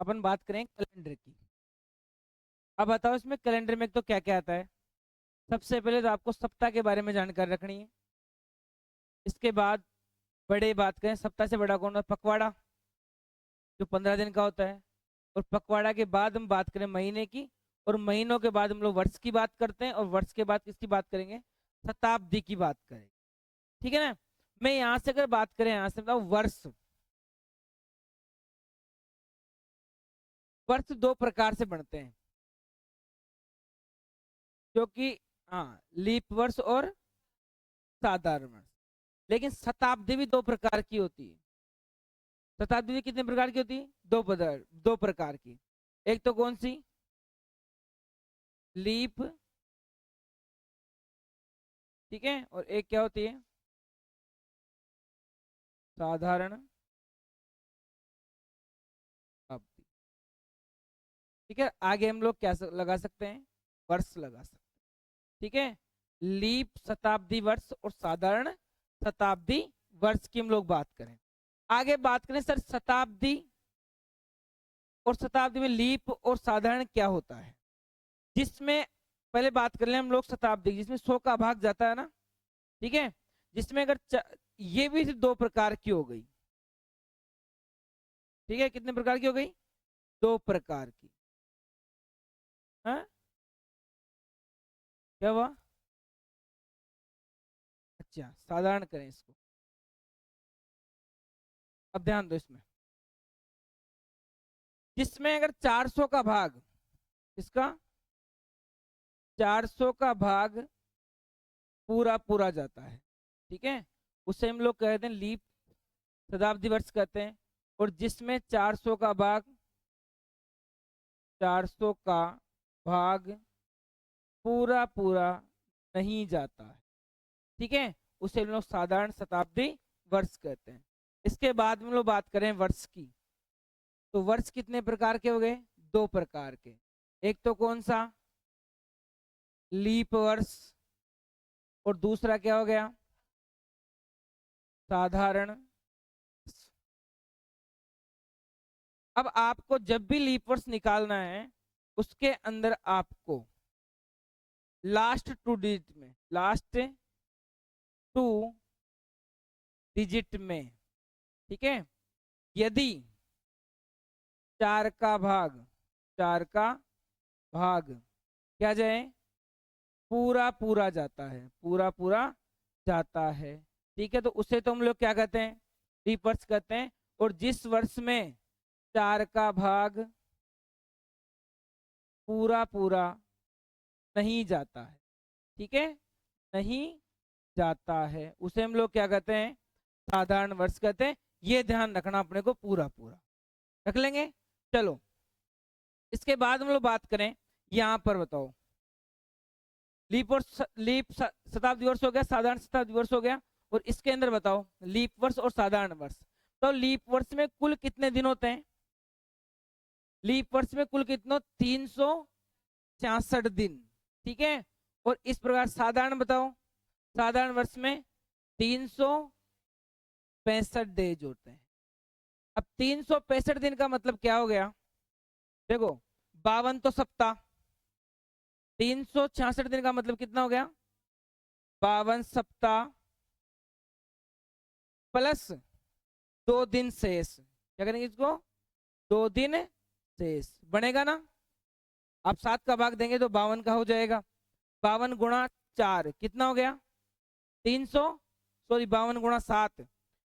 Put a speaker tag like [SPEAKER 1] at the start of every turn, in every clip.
[SPEAKER 1] अपन बात करें कैलेंडर की। अब बताओ इसमें कैलेंडर में तो क्या क्या आता है। सबसे पहले तो आपको सप्ताह के बारे में जानकारी रखनी है। इसके बाद बड़े बात करें, सप्ताह से बड़ा कौन है? पखवाड़ा, जो 15 दिन का होता है। और पखवाड़ा के बाद हम बात करें महीने की, और महीनों के बाद हम लोग वर्ष की बात करते हैं, और वर्ष के बाद किसकी बात करेंगे? शताब्दी की बात करेंगे। ठीक है ना। मैं यहां से अगर बात करें, यहां से बताऊं वर्ष। वर्ष दो प्रकार से बनते हैं, जो कि हाँ, लीप वर्ष और साधारण वर्ष। लेकिन शताब्दी भी दो प्रकार की होती है। शताब्दी भी कितने प्रकार की होती है? दो प्रकार की। एक तो कौन सी? लीप, ठीक है, और एक क्या होती है? साधारण अवधि। ठीक है, आगे हम लोग क्या लगा सकते हैं? वर्ष लगा सकते हैं। ठीक है, लीप शताब्दी वर्ष और साधारण शताब्दी वर्ष की हम लोग बात करें। आगे बात करें सर शताब्दी और शताब्दी में लीप और साधारण क्या होता है, जिसमें पहले बात कर ले हम लोग शताब्दी, जिसमें 100 का भाग जाता है ना। ठीक है, जिसमें अगर ये भी दो प्रकार की हो गई। ठीक है, कितने प्रकार की हो गई? दो प्रकार की। हाँ, क्या हुआ? अच्छा, साधारण करें इसको। अब ध्यान दो इसमें, जिसमें अगर 400 का भाग, इसका 400 का भाग पूरा पूरा जाता है, ठीक है, उसे हम लोग कहते हैं लीप शताब्दी वर्ष कहते हैं। और जिसमें 400 का भाग, 400 का भाग पूरा पूरा नहीं जाता है, ठीक है, उसे हम लोग साधारण शताब्दी वर्ष कहते हैं। इसके बाद हम लोग बात करें वर्ष की, तो वर्ष कितने प्रकार के हो गए? दो प्रकार के। एक तो कौन सा? लीप वर्ष, और दूसरा क्या हो गया? साधारण। अब आपको जब भी लीप वर्ष निकालना है, उसके अंदर आपको लास्ट टू डिजिट में, ठीक है, यदि चार का भाग, चार का भाग क्या जाए? पूरा पूरा जाता है, पूरा पूरा जाता है। ठीक है, तो उसे तो हम लोग क्या कहते हैं? लीप वर्ष कहते हैं। और जिस वर्ष में चार का भाग पूरा पूरा नहीं जाता है, ठीक है, नहीं जाता है, उसे हम लोग क्या कहते हैं? साधारण वर्ष कहते हैं। ये ध्यान रखना अपने को, पूरा पूरा रख लेंगे। चलो, इसके बाद हम लोग बात करें, यहां पर बताओ, लीप शताब्दी वर्ष हो गया, साधारण शताब्दी वर्ष हो गया, और इसके अंदर बताओ लीप वर्ष और साधारण वर्ष। तो लीप वर्ष में कुल कितने दिन होते हैं? लीप वर्ष में कुल कितने? 366 दिन, ठीक है। और इस प्रकार साधारण बताओ, साधारण वर्ष में 365 डेज होते हैं। अब 365 दिन का मतलब क्या हो गया? देखो, 52 तो सप्ताह, 366 दिन का मतलब कितना हो गया? 52 सप्ताह प्लस 2 दिन शेष। क्या करेंगे इसको? 2 दिन शेष बनेगा ना। आप 7 का भाग देंगे तो 52 का हो जाएगा। 52 × 4 कितना हो गया? 300, सॉरी 52 × 7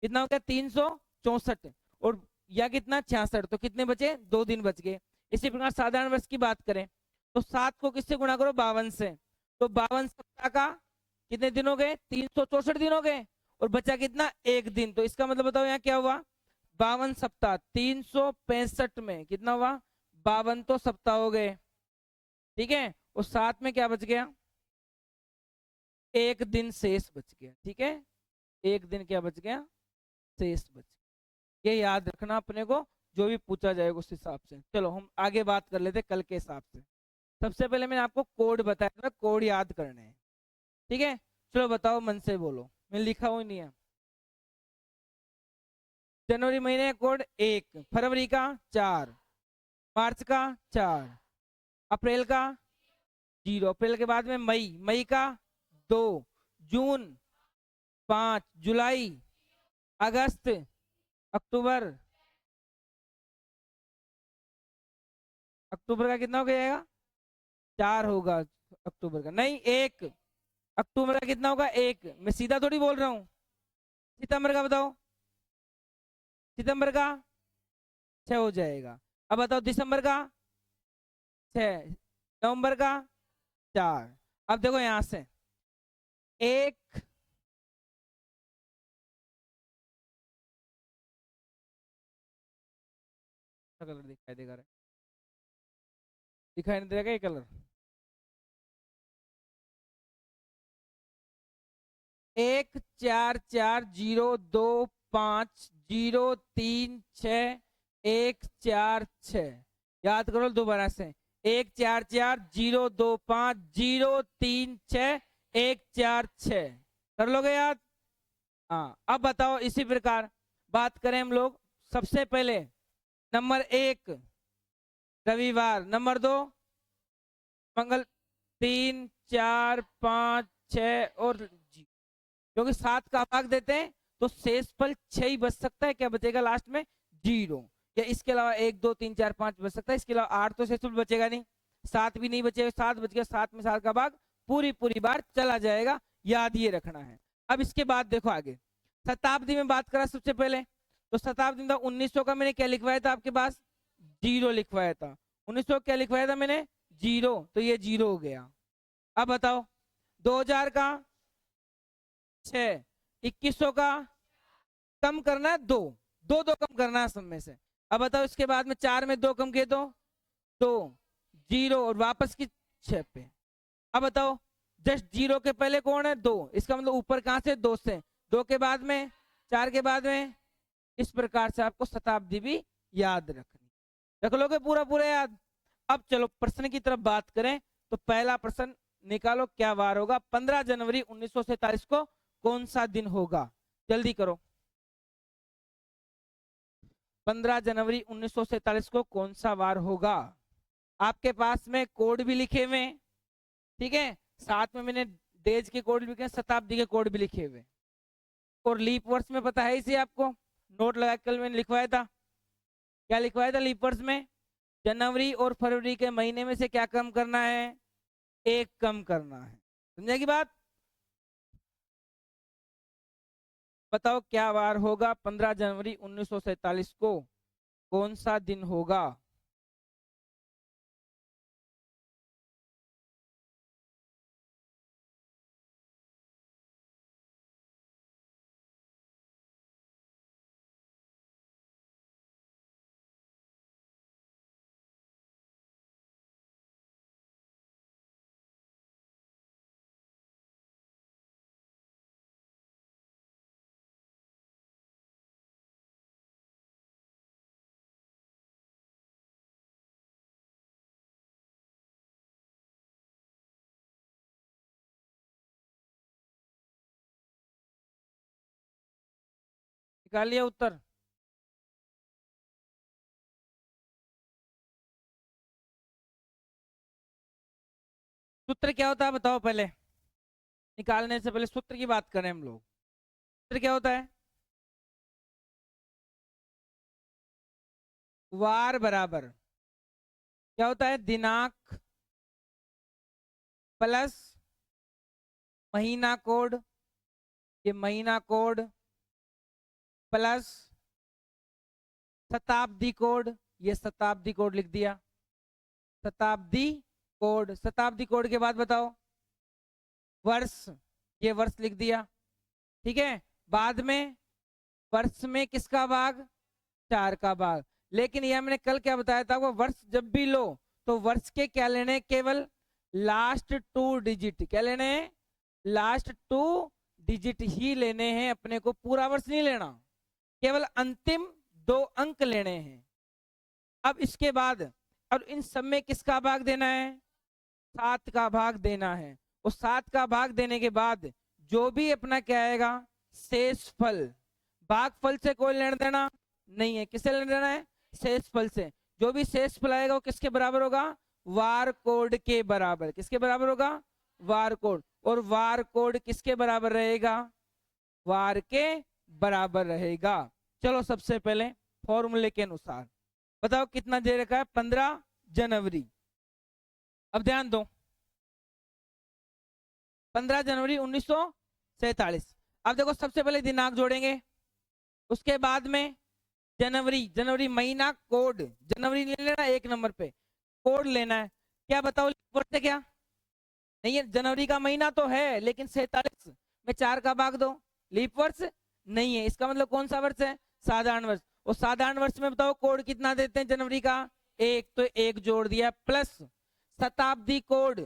[SPEAKER 1] कितना हो गया? 364। और या कितना? 66। तो कितने बचे? 2 दिन बच गए। इसी प्रकार साधारण वर्ष की बात करें तो 7 को किससे गुणा करो? 52 से। तो 52 सप्ताह का कितने दिन हो गए? 364 दिन हो गए। और बचा कितना? 1 दिन। तो इसका मतलब बताओ यहाँ क्या हुआ? 52 सप्ताह 365 में कितना हुआ? 52 तो सप्ताह हो गए, ठीक है। और साथ में क्या बच गया? 1 दिन शेष बच गया, ठीक है। 1 दिन क्या बच गया? शेष बच गया। ये याद रखना अपने को, जो भी पूछा जाएगा उस हिसाब से। चलो हम आगे बात कर लेते कल के हिसाब से। सबसे पहले मैंने आपको कोड बताया था, कोड याद करने हैं, ठीक है। चलो बताओ, मन से बोलो, मैं लिखा हुआ नहीं है। जनवरी महीने का कोड 1, फरवरी का 4, मार्च का 4, अप्रैल का 0, अप्रैल के बाद में मई, मई का 2, जून 5, जुलाई, अगस्त, अक्टूबर, अक्टूबर का कितना हो जाएगा 4 होगा, अक्टूबर का नहीं 1, अक्टूबर का कितना होगा 1, मैं सीधा थोड़ी बोल रहा हूँ। सितंबर का बताओ, सितंबर का 6 हो जाएगा। अब बताओ दिसंबर का 6, नवंबर का 4। अब देखो यहां से एक, कलर दिखाई देगा रे? दिखाई नहीं देगा ये कलर? 144025036146, याद करो दोबारा से 144025036146, कर लोगे याद? हाँ, अब बताओ इसी प्रकार बात करें हम लोग। सबसे पहले नंबर 1 रविवार, नंबर 2 मंगल, 3 4 5 6 और क्योंकि 7 का भाग देते हैं तो शेषफल 6 ही बच सकता है। क्या बचेगा लास्ट में? 0। या इसके अलावा 1 2 3 4 5 बच सकता है, इसके अलावा 8 तो शेषफल बचेगा नहीं, 7 भी नहीं बचेगा, 7 बच गया, 7 में 7 का भाग पूरी बार चला जाएगा, याद ये रखना है। अब इसके बाद देखो आगे शताब्दी में बात करा सबसे पहले, तो शताब्दी में 1900 का मैंने क्या लिखवाया था आपके पास? 0 लिखवाया था। 1900 क्या लिखवाया था मैंने? 0, तो ये 0 हो गया। अब बताओ 2000 का 6, 2100 का कम करना है 2, 2 2 कम करना है सब में से। अब बताओ इसके बाद में 4 में 2 कम किए तो 2, 0 और वापस की 6 पे। अब बताओ जस्ट 0 के पहले कौन है? 2, इसका मतलब ऊपर कहां से? 2 से, 2 के बाद में 4 के बाद में। इस प्रकार से आपको शताब्दी भी याद रखनी, रख लोगे पूरा पूरा याद। अब चलो प्रश्न की तरफ बात करें, तो पहला प्रश्न निकालो, क्या वार होगा? 15 जनवरी 1947 को कौन सा दिन होगा? जल्दी करो, 15 जनवरी 1947 को कौन सा वार होगा? आपके पास में कोड भी लिखे हुए हैं, ठीक है, साथ में मैंने डेज के कोड भी लिखे, शताब्दी के कोड भी लिखे हुए, और लीप वर्ष में पता है इसे आपको, नोट लगा कल मैंने लिखवाया था। क्या लिखवाया था लीप वर्ष में? जनवरी और फरवरी के महीने में से क्या कम करना है? 1 कम करना है। समझे की बात? बताओ क्या वार होगा 15 जनवरी 1947 को, कौन सा दिन होगा? निकाल लिया उत्तर? सूत्र क्या होता है बताओ पहले, निकालने से पहले सूत्र की बात करें हम लोग। सूत्र क्या होता है? वार बराबर क्या होता है? दिनांक प्लस महीना कोड, ये महीना कोड प्लस शताब्दी कोड, ये शताब्दी कोड लिख दिया, शताब्दी कोड। शताब्दी कोड के बाद बताओ वर्ष, ये वर्ष लिख दिया, ठीक है। बाद में वर्ष में किसका भाग? 4 का भाग। लेकिन यह मैंने कल क्या बताया था, वो वर्ष जब भी लो तो वर्ष के क्या लेने? केवल लास्ट 2 डिजिट। क्या लेने हैं? लास्ट 2 डिजिट ही लेने हैं अपने को, पूरा वर्ष नहीं लेना, केवल अंतिम 2 अंक लेने हैं। अब इसके बाद अब इन सब में किसका भाग देना है? 7 का भाग देना है। और 7 का भाग देने के बाद जो भी अपना क्या आएगा? शेषफल। भागफल से कोई लेना देना नहीं है, किससे लेना देना है? शेषफल से। जो भी शेषफल आएगा वो किसके बराबर होगा? वार कोड के बराबर। किसके बराबर होगा? वार कोड। और वार कोड किसके बराबर रहेगा? वार के बराबर रहेगा। चलो सबसे पहले फॉर्मूले के अनुसार बताओ कितना दे रखा है? 15 जनवरी। अब ध्यान दो, 15 जनवरी 1947। अब देखो सबसे पहले दिनांक जोड़ेंगे, उसके बाद में जनवरी, जनवरी महीना कोड, जनवरी नहीं लेना, एक नंबर पे कोड लेना है। क्या बताओ वर्ष है क्या? नहीं है, जनवरी का महीना तो है लेकिन 47 में 4 का भाग दो, लीप वर्ष नहीं है। इसका मतलब कौन सा वर्ष है? साधारण वर्ष। और साधारण वर्ष में बताओ कोड कितना देते हैं जनवरी का? 1, तो 1 जोड़ दिया, प्लस शताब्दी कोड।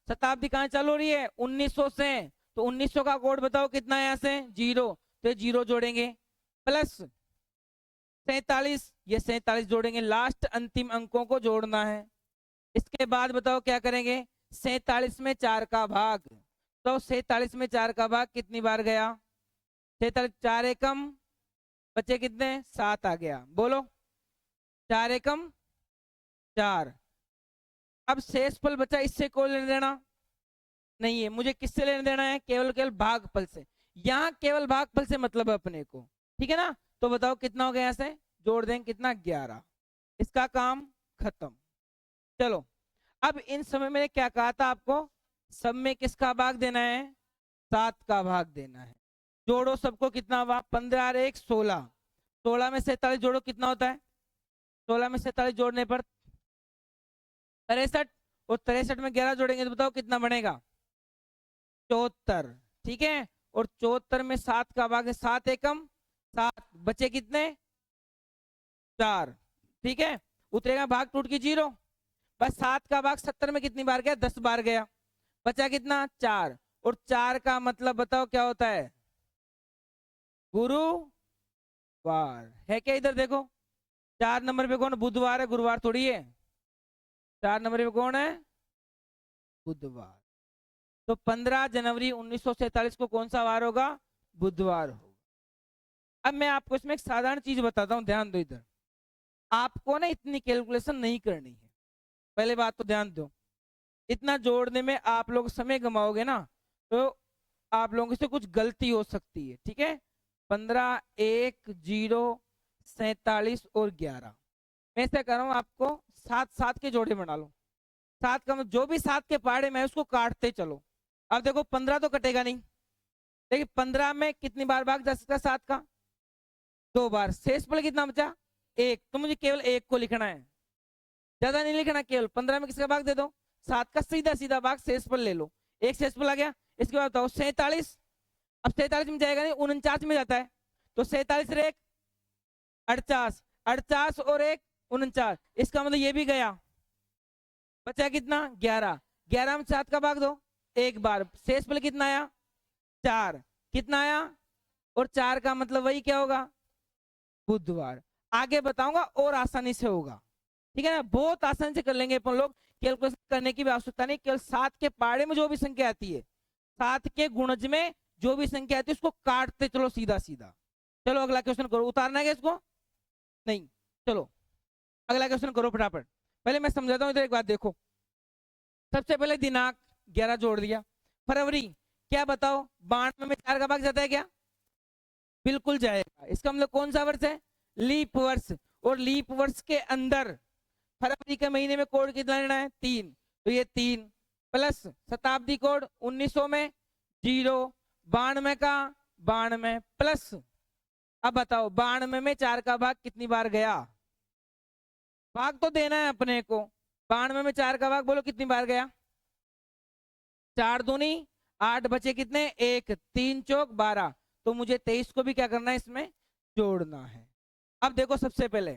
[SPEAKER 1] शताब्दी कहाँ चालू हो रही है? 1900 से, तो 1900 का कोड बताओ कितना है? यहाँ से 0, तो 0 जोड़ेंगे, प्लस 47, ये 47 जोड़ेंगे, लास्ट अंतिम अंकों को जोड़ना है। इसके बाद बताओ क्या करेंगे? 47 में 4 का भाग, तो 47 में 4 का भाग कितनी बार गया? 47, 4 एकम बचे कितने? 7 आ गया। बोलो, 4 एकम 4। अब शेषफल बचा, इससे कोई लेना देना नहीं है। मुझे किससे लेना देना है? केवल केवल भागफल से। यहाँ केवल भागफल से मतलब है अपने को, ठीक है ना? तो बताओ कितना हो गया? यहाँ से जोड़ देंगे कितना? 11। इसका काम खत्म। चलो, अब इन समय मैंने क्या कहा था आपको? सब में किसका भाग देना है? 7 का भाग देना है। जोड़ो सबको, कितना हुआ? 15 और 1 16, 16 में 47 जोड़ो, कितना होता है? 16 में 47 जोड़ने पर 63, और 63 में 11 जोड़ेंगे तो बताओ कितना बनेगा? 74, ठीक है। और 74 में 7 का भाग है, 7 एकम 7, बचे कितने? 4, ठीक है। उतरेगा, भाग टूट की 0, बस 7 का भाग 70 में कितनी बार गया? 10 बार गया, बचा कितना? 4। और 4 का मतलब बताओ क्या होता है? गुरुवार है क्या? इधर देखो, 4 नंबर पे कौन? बुधवार है, गुरुवार थोड़ी है। 4 नंबर पे कौन है? बुधवार। तो 15 जनवरी 1947 को कौन सा वार होगा? बुधवार होगा। अब मैं आपको इसमें एक साधारण चीज बताता हूं, ध्यान दो इधर। आपको ना इतनी कैलकुलेशन नहीं करनी है, पहले बात तो ध्यान दो। इतना जोड़ने में आप लोग समय गमाओगे ना, तो आप लोगों से कुछ गलती हो सकती है, ठीक है। 15, 1, 0, 47 और 11, मैं ऐसा कर रहा हूँ आपको 7 7 के जोड़े बना लो। 7 का मतलब जो भी 7 के पहाड़े में उसको काटते चलो। अब देखो 15 तो कटेगा नहीं, लेकिन 15 में कितनी बार भाग जा सकता है? 7 का 2 बार। शेष पर कितना बचा? 1, तो मुझे केवल 1 को लिखना है, ज्यादा नहीं लिखना। केवल 15 में किसका भाग दे दो? 7 का सीधा सीधा भाग शेष पर ले लो, 1 शेष पर आ गया। इसके बाद बताओ 47, अब 47 में जाएगा नहीं, 49 में जाता है, तो 47 और 1 48, 48 और 1 49, इसका मतलब ये भी गया, बचा कितना? 11, 11 में 7 का भाग दो, 1 बार। शेष पर कितना आया? 4, कितना आया? और 4 का मतलब वही क्या होगा? बुधवार। आगे बताऊंगा और आसानी से होगा, ठीक है ना? बहुत आसानी से कर लेंगे अपन लोग, कैलकुलेशन करने की भी आवश्यकता नहीं। केवल 7 के पहाड़े में जो भी संख्या आती है, 7 के गुणज में जो भी संख्या आती है, उसको काटते चलो सीधा सीधा। चलो अगला क्वेश्चन करो। उतारना है इसको? नहीं, चलो अगला क्वेश्चन करो फटाफट। पहले मैं समझाता हूँ, इधर एक बात देखो। सबसे पहले दिनांक 11 जोड़ दिया। फरवरी, क्या बताओ? 92 में 4 का भाग जाता है क्या? बिल्कुल जाएगा। इसका मतलब कौन सा वर्ष है? लीप वर्ष। और लीप वर्ष के अंदर फरवरी के महीने में कोड कितना लेना है? 3, तो ये 3 प्लस शताब्दी कोड 1900 में 0, 92 का 92 प्लस, अब बताओ 92 में 4 का भाग कितनी बार गया? भाग तो देना है अपने को। 92 में 4 का भाग बोलो कितनी बार गया? 4 दूनी 8, बचे कितने? 1, 3 चौक 12, तो मुझे 23 को भी क्या करना है? इसमें जोड़ना है। अब देखो सबसे पहले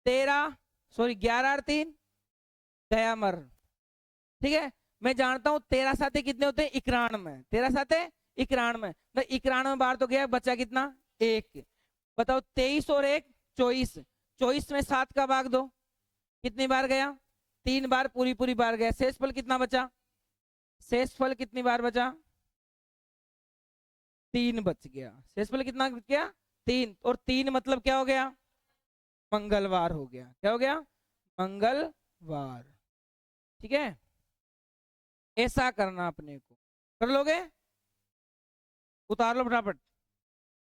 [SPEAKER 1] 11 और 3 गया मर, ठीक है। मैं जानता हूं 13 साथे कितने होते हैं? 91, 13 साथे 91, तो 91 बार तो गया, बचा कितना? 1। बताओ 23 और 1 24, 24 में 7 का भाग दो, कितनी बार गया? 3 बार, पूरी पूरी बार गया। शेषफल कितना बचा? शेषफल कितनी बार बचा? 3 बच गया। शेषफल कितना बच गया? 3, और 3 मतलब क्या हो गया? मंगलवार हो गया। क्या हो गया? मंगलवार। ठीक है, ऐसा करना अपने को। कर लोगे? उतार लो फटाफट,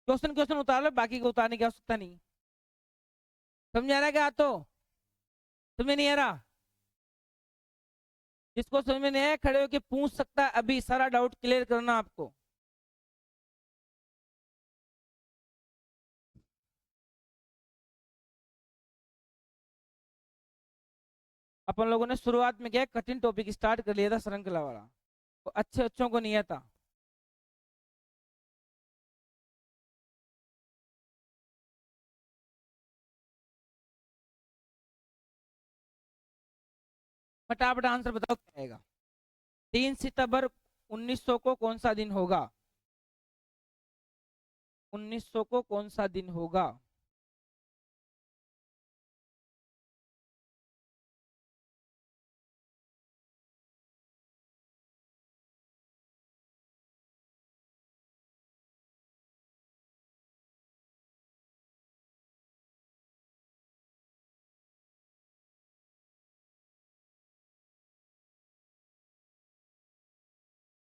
[SPEAKER 1] क्वेश्चन क्वेश्चन उतार लो, बाकी को उतारने की आवश्यकता नहीं। समझ आ रहा है क्या? तो तुम्हें नहीं आ रहा? जिसको समझ में नहीं आया खड़े होके पूछ सकता है, अभी सारा डाउट क्लियर करना आपको। अपन लोगों ने शुरुआत में क्या है, कठिन टॉपिक स्टार्ट कर लिया था श्रृंखला वाला, तो अच्छे अच्छों को नहीं आता। फटाफट आंसर बताओ क्या आएगा। 3 सितंबर 1900 को कौन सा दिन होगा? 1900 को कौन सा दिन होगा?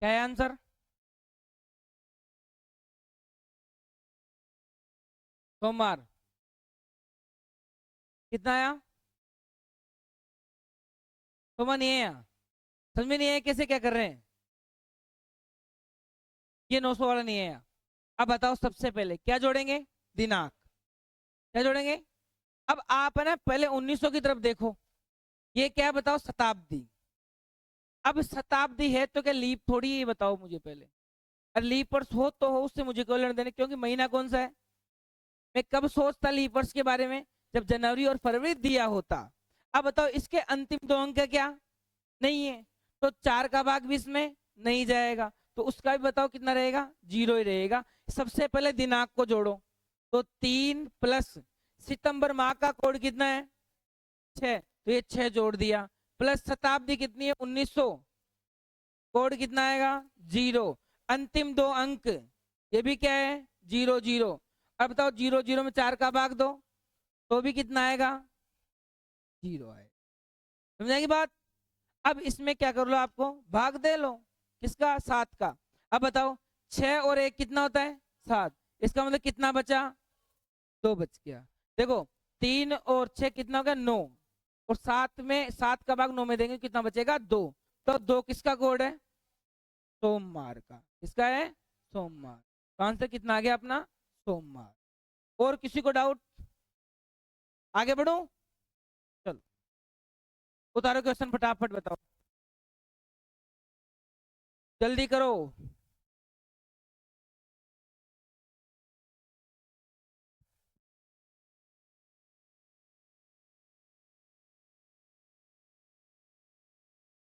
[SPEAKER 1] क्या है आंसर? सोमवार। कितना आया? सोमवार नहीं है यहाँ? समझ में नहीं आया कैसे क्या कर रहे हैं? ये 900 वाला नहीं है यहाँ। अब बताओ सबसे पहले क्या जोड़ेंगे? दिनांक। क्या जोड़ेंगे? अब आप है ना पहले 1900 की तरफ देखो, ये क्या है बताओ? शताब्दी। अब शताब्दी है तो क्या लीप थोड़ी है? ये बताओ मुझे पहले। अरे लीप वर्ष हो तो हो, उससे मुझे कोई लेना देना, क्योंकि महीना कौन सा है? मैं कब सोचता लीप वर्ष के बारे में? जब जनवरी और फरवरी दिया होता। अब बताओ इसके अंतिम 2 अंक है क्या? नहीं है, तो 4 का भाग 20 में नहीं जाएगा, तो उसका भी बताओ कितना रहेगा? 0 ही रहेगा। सबसे पहले दिनांक को जोड़ो, तो 3 प्लस सितंबर माह का कोड कितना है? 6, तो ये 6 जोड़ दिया, प्लस शताब्दी कितनी है? 1900, कोड कितना आएगा? 0। अंतिम 2 अंक ये भी क्या है? 0 0। अब बताओ 0 0 में 4 का भाग 2, तो भी कितना आएगा? 0 आएगा। समझाएगी बात? अब इसमें क्या कर लो, आपको भाग दे लो। किसका? 7 का। अब बताओ 6 और 1 कितना होता है? 7। इसका मतलब कितना बचा? 2 बच गया। देखो 3 और 6 कितना हो गया? 9, और 7 में 9 में देंगे कितना बचेगा? 2। तो 2 किसका कोड है? सोमवार का। किसका है? सोमवार। तो आंसर कितना आ गया अपना? सोमवार। और किसी को डाउट? आगे बढ़ो, चलो उतारो क्वेश्चन फटाफट बताओ, जल्दी करो।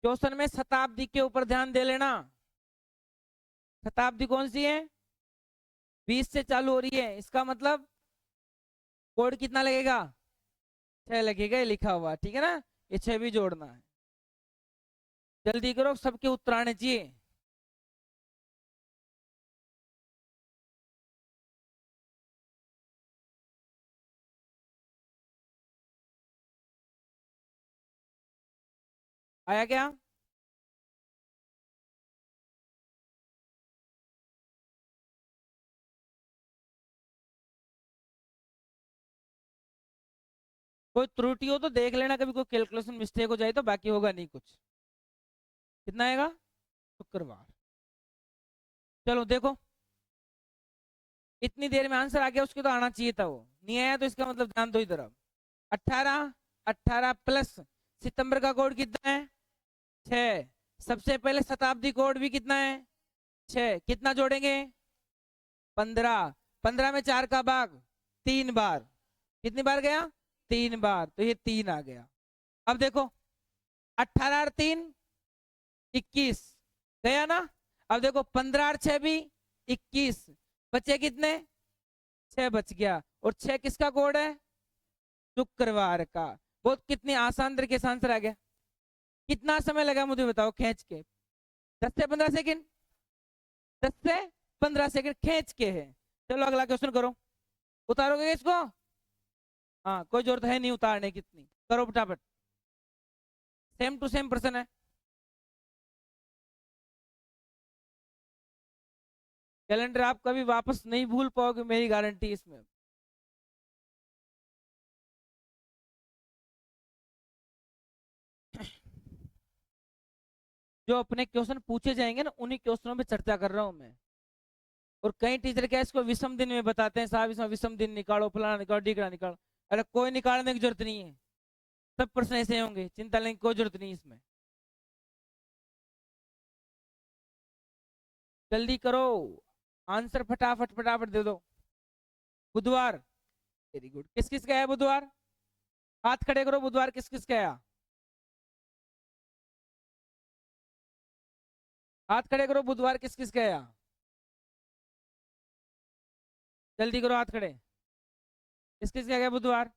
[SPEAKER 1] क्वेश्चन में शताब्दी के ऊपर ध्यान दे लेना। शताब्दी कौन सी है? 20 से चालू हो रही है, इसका मतलब कोड कितना लगेगा? 6 लगेगा, ये लिखा हुआ ठीक है ना, ये 6 भी जोड़ना है। जल्दी करो, सबके उत्तर आने चाहिए। आया क्या? कोई त्रुटि हो तो देख लेना, कभी कोई कैलकुलेशन मिस्टेक हो जाए तो, बाकी होगा नहीं कुछ। कितना आएगा? शुक्रवार। चलो देखो, इतनी देर में आंसर आ गया, उसके तो आना चाहिए था, वो नहीं आया तो इसका मतलब ध्यान दो इधर। अब 18, 18 प्लस सितंबर का कोड कितना है? 6। सबसे पहले शताब्दी कोड भी कितना है? 6। कितना जोड़ेंगे? 15। 15 में 4 का भाग 3 बार, कितनी बार गया? 3 बार, तो ये 3 आ गया। अब देखो 18 और 3 21 गया ना। अब देखो 15 और 6 भी 21, बचे कितने? 6 बच गया, और 6 किसका कोड है? शुक्रवार का। बहुत कितनी आसान तरीके से आंसर आ गया। कितना समय लगा मुझे बताओ खींच के? 10 से 15 सेकंड। 10 से 15 सेकंड खींच के है। चलो अगला क्वेश्चन करो, उतारोगे इसको? हाँ, कोई जरूरत है नहीं उतारने की, इतनी करो फटाफट। सेम टू सेम प्रश्न है। कैलेंडर आप कभी वापस नहीं भूल पाओगे, मेरी गारंटी इसमें। जो अपने क्वेश्चन पूछे जाएंगे ना, उन्हीं क्वेश्चनों पे चर्चा कर रहा हूं मैं। और कई टीचर क्या इसको विषम दिन में बताते हैं, साहब इसमें विषम दिन निकालो, फलाना निकालो, ढीकड़ा निकालो। अरे कोई निकालने की जरूरत नहीं है, सब प्रश्न ऐसे होंगे, चिंता लेने की कोई जरूरत नहीं इसमें। जल्दी करो, आंसर फटाफट फटाफट दे दो। बुधवार, वेरी गुड। किस किस का है बुधवार? हाथ खड़े करो, बुधवार किस किस का है? हाथ खड़े करो, बुधवार किस किस का है? जल्दी करो हाथ खड़े, किस किस का है बुधवार?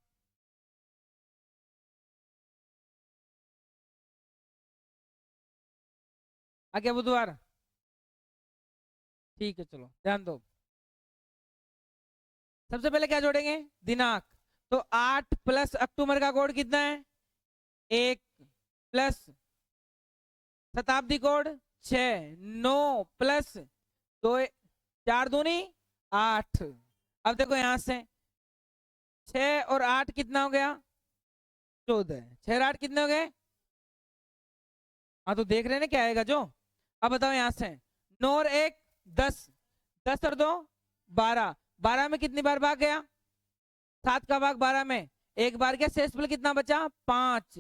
[SPEAKER 1] आ गया बुधवार? ठीक है, चलो ध्यान दो। सबसे पहले क्या जोड़ेंगे? दिनांक। तो 8 प्लस अक्टूबर का कोड कितना है? 1 प्लस शताब्दी कोड 6, 9 प्लस 2, 4 दूनी 8। अब देखो यहां से 6 और 8 कितना हो गया? 14। 6 और 8 कितने हो गए? हाँ तो देख रहे हैं ना क्या आएगा जो। अब बताओ यहां से 9 और 1 10, 10 और 2 12, 12 में कितनी बार भाग गया? 7 का भाग 12 में एक बार गया, शेषफल कितना बचा? 5।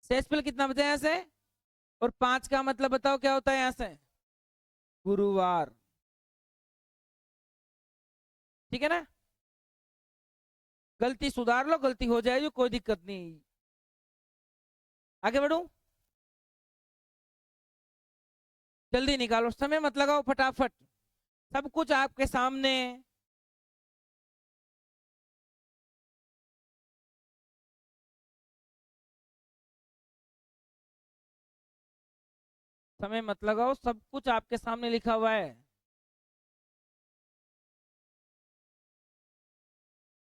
[SPEAKER 1] शेषफल कितना बचा यहाँ से? और 5 का मतलब बताओ क्या होता है यहाँ से? गुरुवार। ठीक है ना? गलती सुधार लो, गलती हो जाएगी कोई दिक्कत नहीं। आगे बढ़ू, जल्दी निकालो, समय मत लगाओ, फटाफट। सब कुछ आपके सामने है। समय मत लगाओ, सब कुछ आपके सामने लिखा हुआ है।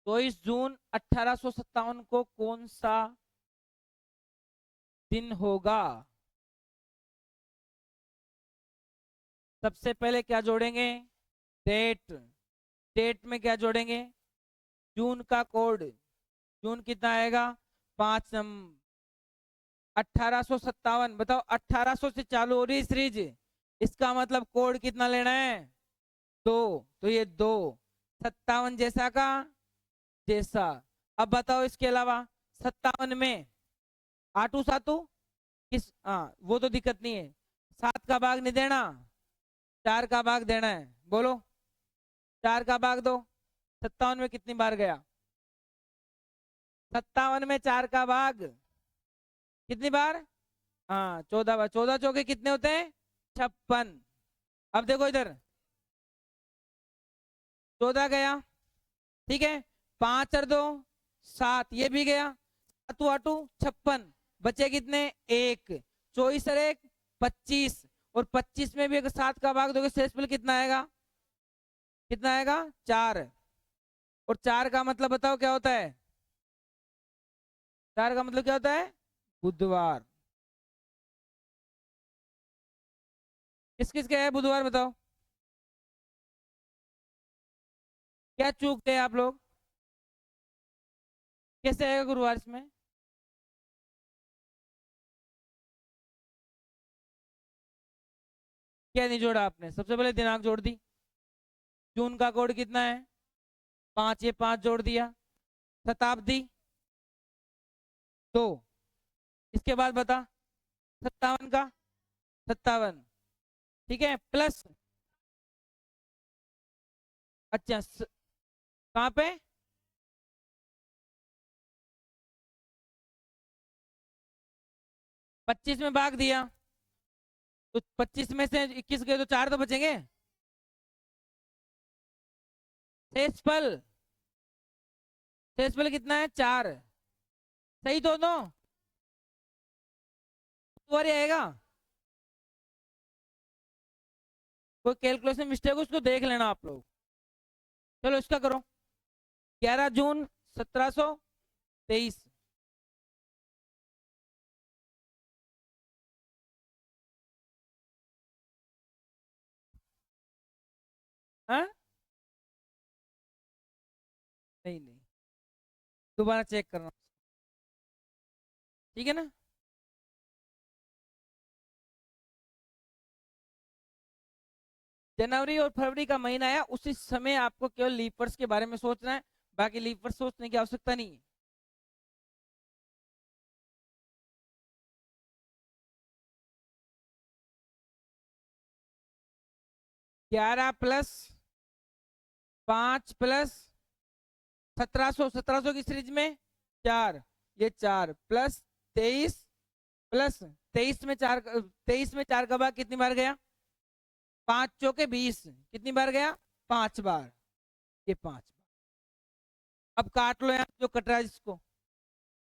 [SPEAKER 1] 24 जून 1857 को कौन सा दिन होगा? सबसे पहले क्या जोड़ेंगे? डेट। डेट में क्या जोड़ेंगे? जून का कोड। जून कितना आएगा? 5 नंबर। 1857, बताओ 1800 से चालू हो रही सीरीज, इसका मतलब कोड कितना लेना है? 2। तो ये 2, 57 जैसा का जैसा। अब बताओ इसके अलावा 57 में आटू सातू किस, हाँ वो तो दिक्कत नहीं है। 7 का भाग नहीं देना, 4 का भाग देना है। बोलो, 4 का भाग दो। 57 में कितनी बार गया? 57 में 4 का भाग कितनी बार? हाँ 14 बार। 14 चौके कितने होते हैं? 56। अब देखो इधर, 14 गया, ठीक है। 5 और 2 7, ये भी गया। 7 आटू 56, बचे कितने? 1। 24 और 1 25, और 25 में भी अगर 7 का भाग दोगे शेषफल कितना आएगा? कितना आएगा? 4। और 4 का मतलब बताओ क्या होता है? 4 का मतलब क्या होता है? बुधवार। किस किस का है बुधवार बताओ? क्या चूक गए आप लोग? कैसे आएगा गुरुवार इसमें? क्या नहीं जोड़ा आपने? सबसे पहले दिनांक जोड़ दी। जून का कोड कितना है? 5, ये 5 जोड़ दिया। शताब्दी 2, इसके बाद बता 57 का 57, ठीक है, प्लस। अच्छा कहाँ पे? 25 में भाग दिया, तो 25 में से 21 गए तो 4 तो बचेंगे। शेषफल, शेषफल कितना है? 4। सही दोनों? बुधवार आएगा। कोई कैलकुलेशन मिस्टेक हो उसको देख लेना आप लोग। चलो इसका करो। 11 जून 1723। हाँ नहीं नहीं, दोबारा चेक करना, ठीक है ना। जनवरी और फरवरी का महीना है, उसी समय आपको केवल लीप वर्ष के बारे में सोचना है, बाकी लीप वर्ष सोचने की आवश्यकता नहीं है। 11 प्लस 5 प्लस 1700 की सीरीज में 4, ये 4 प्लस 23 प्लस 23 में 4, 23 में 4 का भाग कितनी बार गया, 5 चौके 20, कितनी बार गया, 5 बार, ये 5 बार। अब काट लो यहाँ जो कट रहा है जिसको,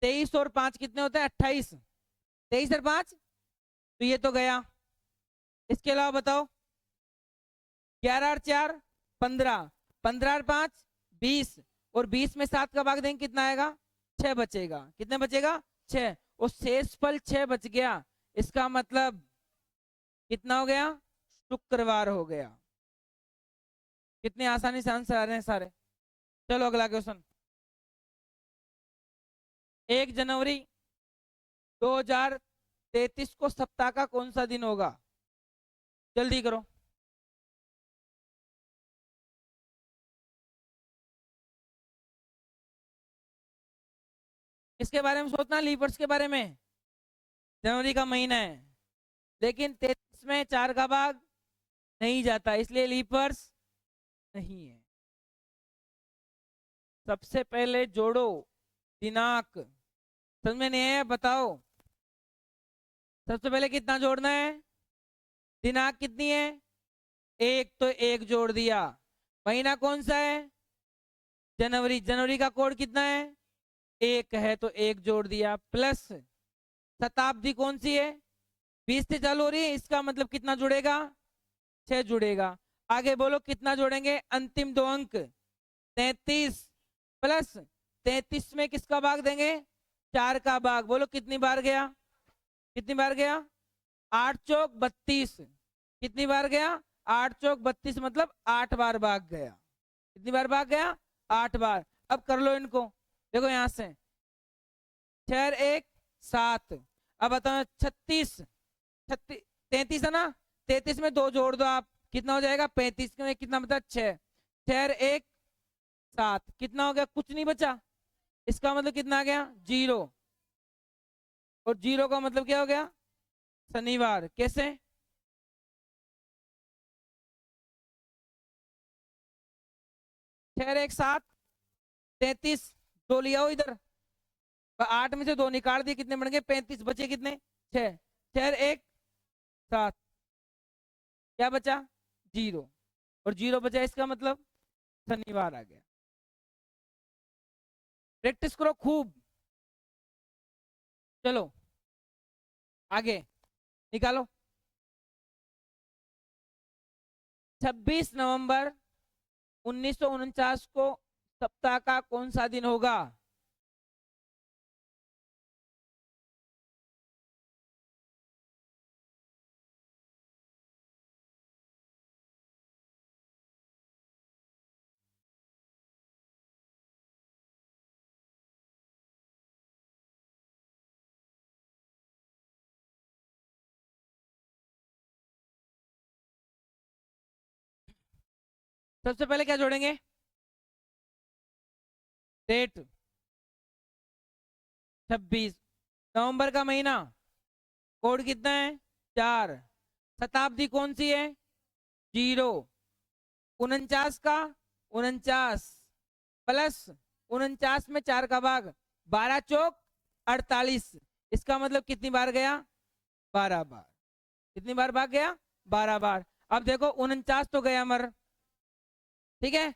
[SPEAKER 1] 23 और 5 कितने होते हैं, 28, 23 और 5, तो ये तो गया। इसके अलावा बताओ, 11 और 4 15, 15 और 5 20, और 20 में 7 का भाग देंगे कितना आएगा, 6 बचेगा, कितने बचेगा, 6, और शेष फल 6 बच गया, इसका मतलब कितना हो गया, शुक्रवार हो गया। कितनी आसानी से आंसर आ रहे हैं सारे। चलो अगला क्वेश्चन। 1 जनवरी 2033 को सप्ताह का कौन सा दिन होगा, जल्दी करो। इसके बारे में सोचना, लीपर्स के बारे में, जनवरी का महीना है, लेकिन 33 में 4 का भाग नहीं जाता, इसलिए लीपर्स नहीं है। सबसे पहले जोड़ो दिनांक, समझ में नहीं है बताओ, सबसे पहले कितना जोड़ना है, दिनांक कितनी है, एक, तो एक जोड़ दिया, महीना कौन सा है, जनवरी, जनवरी का कोड कितना है, एक है, तो एक जोड़ दिया, प्लस शताब्दी कौन सी है, 20 से चालू हो रही है, इसका मतलब कितना जुड़ेगा, 6 जुड़ेगा। आगे बोलो कितना जोड़ेंगे, अंतिम 2 अंक 33 प्लस 33 में किसका भाग देंगे, 4 का भाग, बोलो कितनी बार गया, कितनी बार गया, 8 चौक 32, कितनी बार गया, 8 चौक 32, मतलब 8 बार भाग गया, कितनी बार भाग गया, 8 बार। अब कर लो इनको, देखो यहां से 6 1 7, अब बताओ 36, 36 33 है ना, 33 में 2 जोड़ दो आप, कितना हो जाएगा, 35 में कितना मतलब 6, 6 1 7, कितना हो गया, कुछ नहीं बचा, इसका मतलब कितना आ गया, 0, और 0 का मतलब क्या हो गया, शनिवार। कैसे, 6 1 7 33, 2 लिया हो इधर, 8 में से 2 निकाल दिए, कितने बन गए, 35, बचे कितने, 6, 6 1 7, क्या बचा, 0, और 0 बचा, इसका मतलब शनिवार आ गया। प्रैक्टिस करो खूब। चलो आगे निकालो। 26 नवंबर 1949 को सप्ताह का कौन सा दिन होगा, सबसे पहले क्या जोड़ेंगे, डेट, 26 नवंबर का महीना, कोड कितना है, 4, शताब्दी कौन सी है, 0, 49 का 49 प्लस 49 में 4 का भाग, 12 चौक 48, इसका मतलब कितनी बार गया, 12 बार, कितनी बार भाग गया, 12 बार। अब देखो 49 तो गया मर, ठीक है,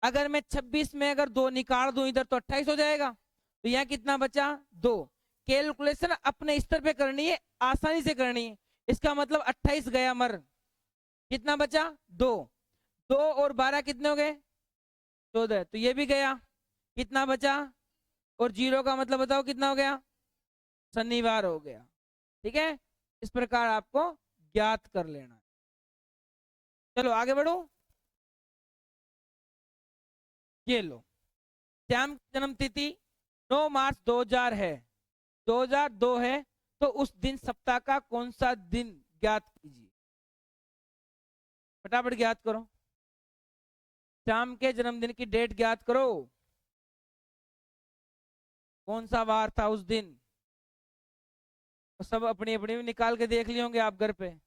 [SPEAKER 1] अगर मैं 26 में अगर 2 निकाल दूं इधर तो 28 हो जाएगा, तो यहाँ कितना बचा, 2, कैलकुलेशन अपने स्तर पे करनी है, आसानी से करनी है, इसका मतलब 28 गया मर, कितना बचा, 2, 2 और 12 कितने हो गए, 14, तो ये भी गया, कितना बचा, और 0 का मतलब बताओ कितना हो गया, शनिवार हो गया। ठीक है, इस प्रकार आपको ज्ञात कर लेना। चलो आगे बढ़ो। ये लो, श्याम की जन्म तिथि 9 मार्च 2000 है, 2002 है, तो उस दिन सप्ताह का कौन सा दिन ज्ञात कीजिए। फटाफट ज्ञात करो, श्याम के जन्मदिन की डेट ज्ञात करो, कौन सा वार था उस दिन। तो सब अपनी अपनी भी निकाल के देख लिए होंगे आप घर पे।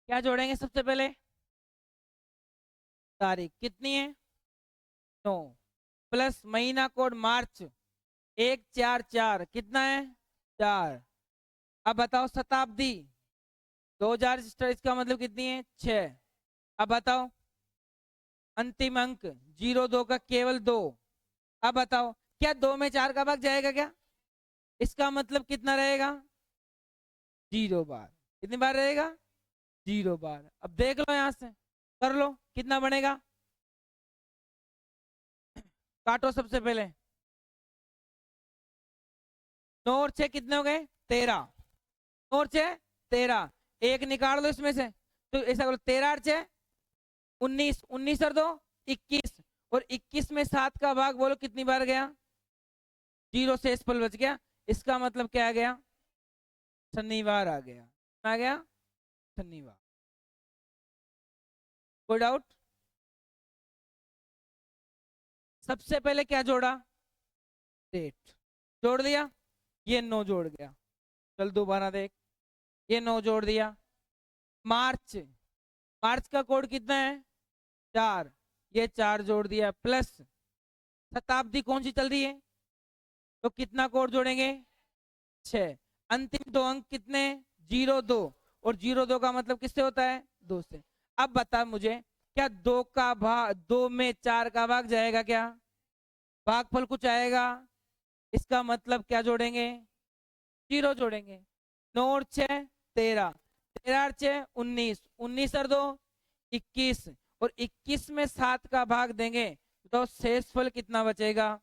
[SPEAKER 1] क्या जोड़ेंगे सबसे पहले, तारीख कितनी है 9, प्लस महीना कोड मार्च 144 कितना है 4। अब बताओ शताब्दी 2000 रजिस्टर, इसका मतलब कितनी है 6। अब बताओ अंतिम अंक 02 का केवल 2। अब बताओ क्या 2 में 4 का भाग जाएगा क्या, इसका मतलब कितना रहेगा 0 बार। कितनी बार रहेगा 0 बार। अब देख लो यहां से, कर लो कितना बनेगा, काटो सबसे पहले। 9 और 6 कितने हो गए 13, 9 और 6 13, एक निकाल दो इसमें से, तो ऐसा करो 13 और 6 19, 19 और 2 21, और 21 में 7 का भाग बोलो कितनी बार गया, 0 से पल बच गया, इसका मतलब क्या आ गया शनिवार आ गया। आ गया शनिवार। कोई डाउट। सबसे पहले क्या जोड़ा, डेट जोड़ दिया, ये 9 जोड़ गया, चल दोबारा देख, ये 9 जोड़ दिया। मार्च, मार्च का कोड कितना है 4, ये 4 जोड़ दिया, प्लस शताब्दी कौन सी चल रही है, तो कितना कोड जोड़ेंगे 6। अंतिम 2 अंक कितने 02, और 02 का मतलब किससे होता है 2 से। अब बता मुझे क्या 2 का भाग 2 में 4 का भाग जाएगा क्या, भागफल कुछ आएगा, इसका मतलब क्या जोड़ेंगे 0 जोड़ेंगे। 9 और 6 13, 13 और 6 19, 19 और 2 21, और 21 में 7 का भाग देंगे तो शेषफल कितना बचेगा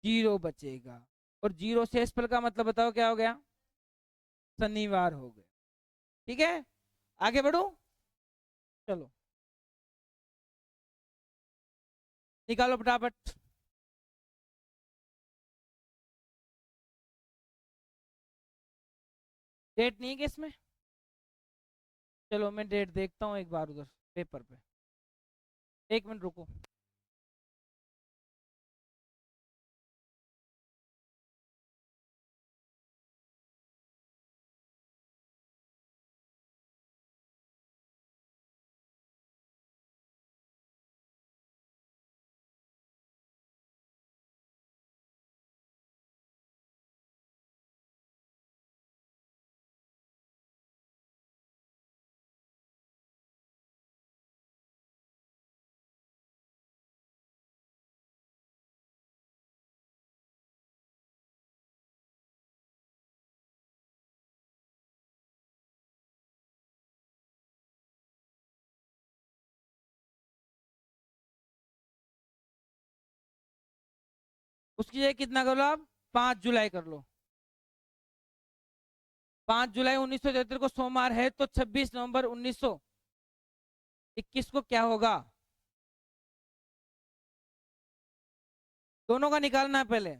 [SPEAKER 1] 0 बचेगा, और 0 शेषफल का मतलब बताओ क्या हो गया शनिवार हो गया। ठीक है, आगे बढ़ू, चलो निकालो फटाफट। डेट नहीं है क्या इसमें, चलो मैं डेट देखता हूँ एक बार उधर पेपर पे, एक मिनट रुको। उसकी जगह कितना कर लो आप 5 जुलाई कर लो, 5 जुलाई 1973 को सोमवार है, तो 26 नवंबर 1921 को क्या होगा, दोनों का निकालना है पहले।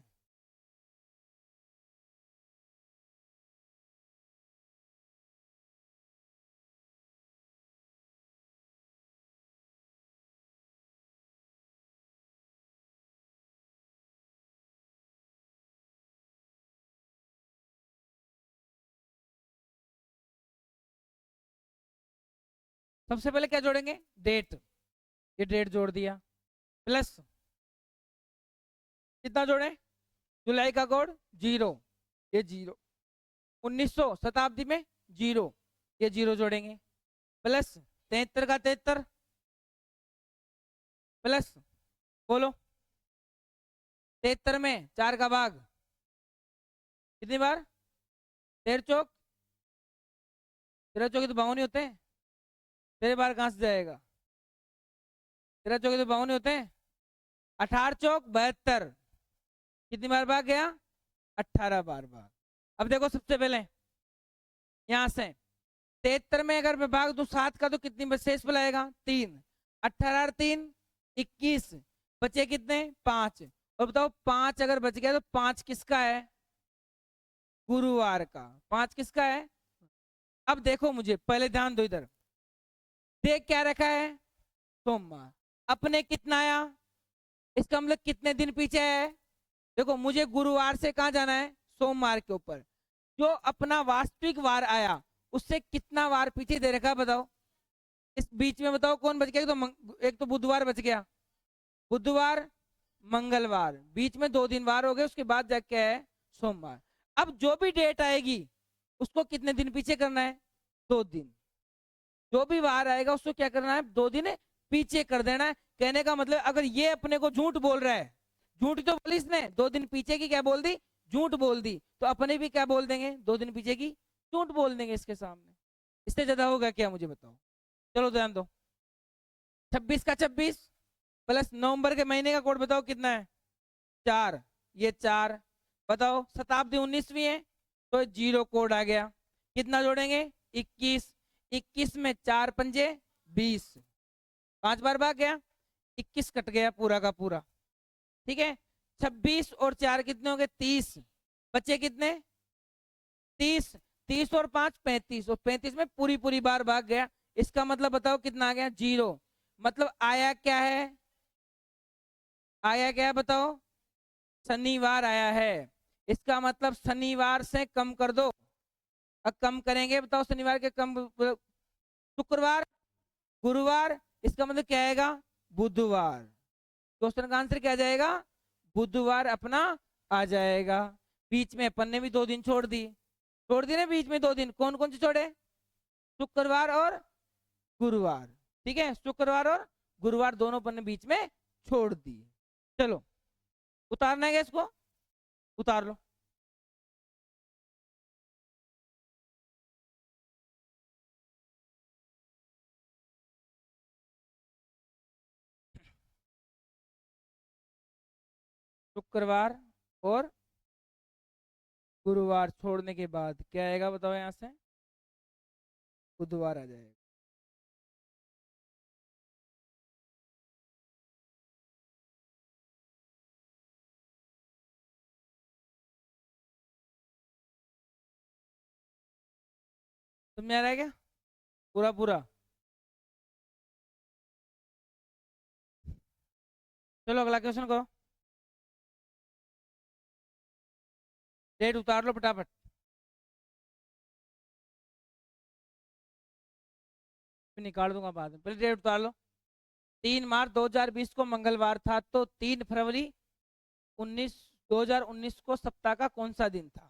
[SPEAKER 1] सबसे पहले क्या जोड़ेंगे डेट, ये डेट जोड़ दिया, प्लस कितना जोड़े जुलाई का कोड 0, ये 0, 1900 शताब्दी में 0, ये 0 जोड़ेंगे, प्लस 73 का 73, प्लस बोलो 73 में 4 का भाग कितनी बार 13 चौक 13 चौके तो 52 ही होते हैं। तेरे बार कहां से जाएगा? 13 चौके तो 52 ही होते हैं। 18 चौक 72, कितनी बार भाग गया? 18 बार भाग। अब देखो सबसे पहले यहां से 73 में अगर मैं भाग दूं 7 का तो कितनी शेष बुलाएगा? 3। 18 और 3 21, बचे कितने? 5। और बताओ 5 अगर बच गया तो 5 किसका है? गुरुवार का। 5 किसका है? अब देखो मुझे पहले ध्यान दो इधर, देख क्या रखा है? सोमवार। अपने कितना आया? इसका मतलब कितने दिन पीछे है? देखो मुझे गुरुवार से कहां जाना है? सोमवार के ऊपर। जो अपना वास्तविक वार आया उससे कितना वार पीछे दे रखा है बताओ? इस बीच में बताओ कौन बच गया? एक तो बुधवार बच गया, बुधवार मंगलवार, बीच में 2 दिन वार हो गए, उसके बाद जाके है सोमवार। अब जो भी डेट आएगी उसको कितने दिन पीछे करना है? 2 दिन। जो भी वार आएगा उसको क्या करना है? 2 दिन पीछे कर देना है। कहने का मतलब अगर ये अपने को झूठ बोल रहा है, झूठ तो बोली इसने, 2 दिन पीछे की क्या बोल दी? झूठ बोल दी, तो अपने भी क्या बोल देंगे? 2 दिन पीछे की झूठ बोल देंगे इसके सामने। इससे ज्यादा होगा क्या मुझे बताओ? चलो ध्यान दो, 26 का 26 प्लस नवंबर के महीने का कोड बताओ कितना है? 4, ये 4। बताओ शताब्दी 19वीं है तो 0 कोड आ गया। कितना जोड़ेंगे? 21। 21 में 4 पंजे 20, 5 बार भाग गया, 21 कट गया पूरा का पूरा। ठीक है, 26 और 4 कितने हो गए? 30। बचे कितने? 30। 30 और 5 35, और 35 में पूरी पूरी बार भाग गया। इसका मतलब बताओ कितना आ गया? 0। मतलब आया क्या है? आया क्या है बताओ? शनिवार आया है। इसका मतलब शनिवार से कम कर दो। अब कम करेंगे बताओ शनिवार के कम? शुक्रवार, गुरुवार, इसका मतलब क्या आएगा? बुधवार। क्वेश्चन का आंसर क्या जाएगा? बुधवार अपना आ जाएगा। बीच में अपन ने भी 2 दिन छोड़ दी ना बीच में 2 दिन। कौन कौन से छोड़े? शुक्रवार और गुरुवार। ठीक है, शुक्रवार और गुरुवार दोनों अपन ने बीच में छोड़ दिए। चलो उतारना है इसको, उतार लो। शुक्रवार और गुरुवार छोड़ने के बाद क्या आएगा बताओ? यहां से बुधवार आ जाएगा। समझ में आ रहा है क्या? पूरा पूरा। चलो अगला क्वेश्चन करो। डेट उतार लो फटाफट। फिर निकाल दूंगा बाद में, पहले डेट उतार लो। 3 मार्च 2020 को मंगलवार था, तो 3 फरवरी 2019 को सप्ताह का कौन सा दिन था?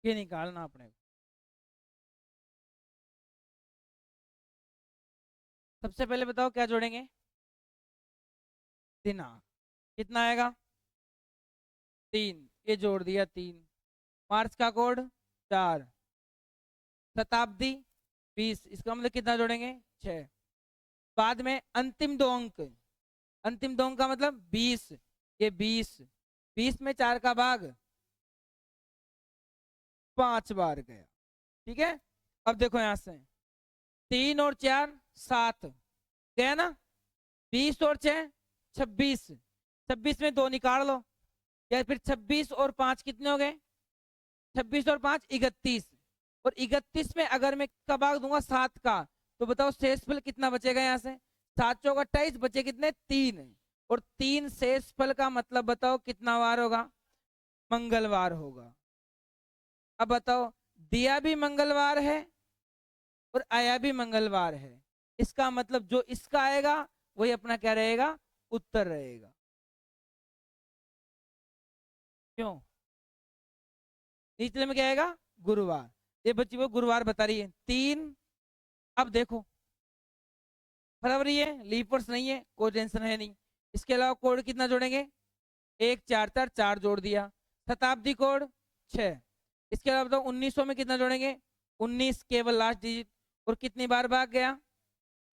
[SPEAKER 1] ये निकालना अपने को। सबसे पहले बताओ क्या जोड़ेंगे? दिनांक। कितना आएगा? 3, ये जोड़ दिया 3। मार्च का कोड 4, शताब्दी 20, इसका मतलब कितना जोड़ेंगे? 6। बाद में अंतिम 2 अंक, अंतिम 2 अंक का मतलब 20, ये 20। 20 में 4 का भाग 5 बार गया। ठीक है, अब देखो यहां से 3 और 4 7 गया ना, 20 और 6 26, 26 में 2 निकाल लो, या फिर 26 और 5 कितने हो गए? 26 और 5 31, और 31 में अगर मैं का भाग दूंगा 7 का, तो बताओ शेषफल कितना बचेगा? यहाँ से 7 चौक 28, बचे कितने? 3। और 3 शेष फल का मतलब बताओ कितना वार होगा? मंगलवार होगा। अब बताओ, दिया भी मंगलवार है और आया भी मंगलवार है, इसका मतलब जो इसका आएगा वही अपना क्या रहेगा? उत्तर रहेगा। क्यों? निचले में क्या आएगा? गुरुवार। ये बच्ची वो गुरुवार बता रही है 3। अब देखो, फरवरी है, लीप वर्ष नहीं है, कोई टेंशन है नहीं। इसके अलावा कोड कितना जोड़ेंगे? 1 4 4 4 जोड़ दिया। शताब्दी कोड 6। इसके अलावा बताओ 1900 में कितना जोड़ेंगे? 19 केवल लास्ट डिजिट। और कितनी बार भाग गया?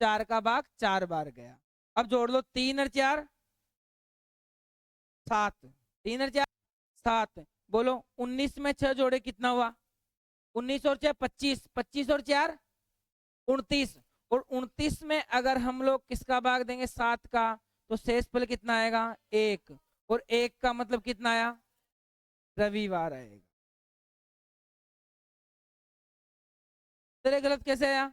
[SPEAKER 1] 4 का भाग 4 बार गया। अब जोड़ लो 3 और 4 7। 3 और 4 7। बोलो 19 में 6 जोड़े कितना हुआ? 19 और 6 25, 25 और 4 29। और 29 में अगर हम लोग किसका भाग देंगे? 7 का, तो शेष फल कितना आएगा? 1। और 1 का मतलब कितना आया? रविवार आएगा। तेरे गलत कैसे आया?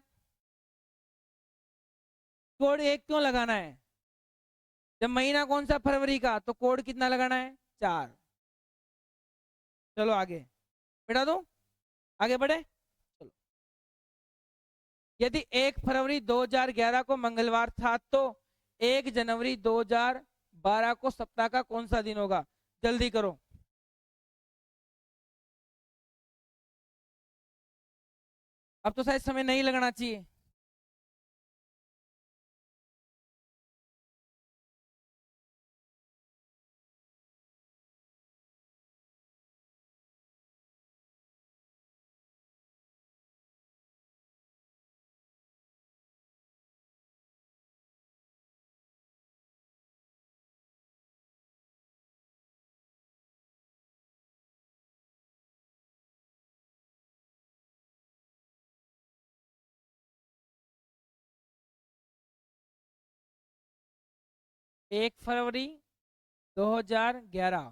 [SPEAKER 1] कोड 1 क्यों लगाना है? जब महीना कौन सा? फरवरी का, तो कोड कितना लगाना है? 4। चलो आगे बेटा, दो आगे बढ़े। चलो, यदि 1 फरवरी 2011 को मंगलवार था, तो 1 जनवरी 2012 को सप्ताह का कौन सा दिन होगा? जल्दी करो। अब तो शायद समय नहीं लगना चाहिए। एक फरवरी 2011,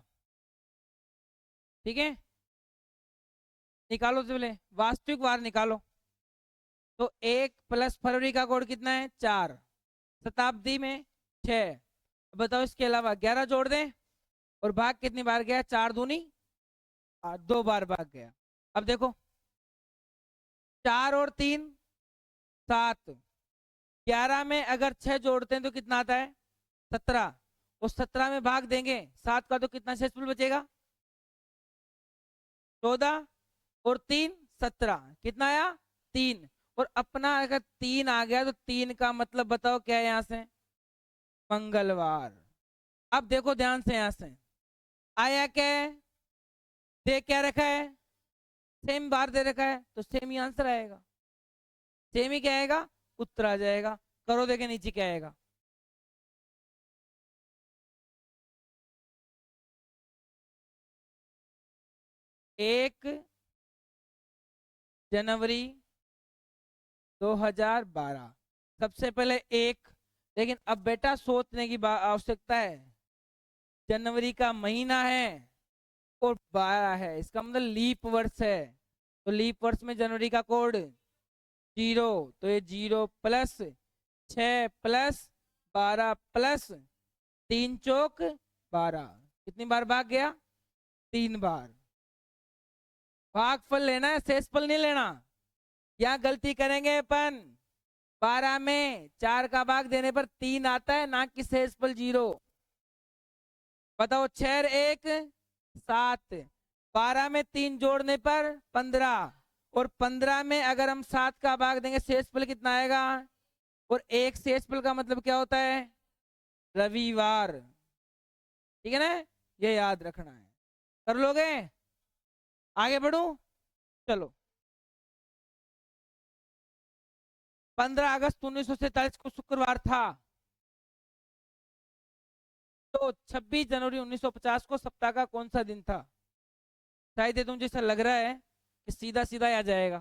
[SPEAKER 1] ठीक है। निकालो, पहले वास्तविक वार निकालो। तो 1 प्लस फरवरी का कोड कितना है? 4। शताब्दी में 6। बताओ इसके अलावा 11 जोड़ दें। और भाग कितनी बार गया? 4 दूनी 2 बार भाग गया। अब देखो, 4 और 3 7। 11 में अगर 6 जोड़ते हैं तो कितना आता है? 17। उस 17 में भाग देंगे 7 का, तो कितना शेषफल बचेगा? 14। और 3 17, कितना आया? 3। और अपना अगर 3 आ गया, तो 3 का मतलब बताओ क्या है यहाँ से? मंगलवार। अब देखो ध्यान से, यहाँ से आया क्या है? दे क्या रखा है? सेम बार दे रखा है, तो सेम ही आंसर आएगा। सेम ही क्या आएगा? उत्तर आ जाएगा। करो देखे नीचे क्या आएगा। 1 जनवरी 2012, सबसे पहले 1। लेकिन अब बेटा सोचने की आवश्यकता है, जनवरी का महीना है और 12 है, इसका मतलब लीप वर्ष है। तो लीप वर्ष में जनवरी का कोड 0, तो ये 0 प्लस 6 प्लस 12 प्लस 3 चौक 12। कितनी बार भाग गया? 3 बार। भागफल लेना है, शेषफल नहीं लेना। यहाँ गलती करेंगे अपन। 12 में 4 का भाग देने पर 3 आता है, ना कि शेषफल 0। बताओ 6 1 7। 12 में 3 जोड़ने पर 15। और 15 में अगर हम 7 का भाग देंगे, शेषफल कितना आएगा? और एक शेषफल का मतलब क्या होता है? रविवार। ठीक है ना? ये याद रखना है। कर लोगे? आगे बढ़ू? चलो, 15 अगस्त 1947 को शुक्रवार था, तो 26 जनवरी 1950 को सप्ताह का कौन सा दिन था? शायद ये तुम जैसा लग रहा है कि सीधा सीधा आ जाएगा,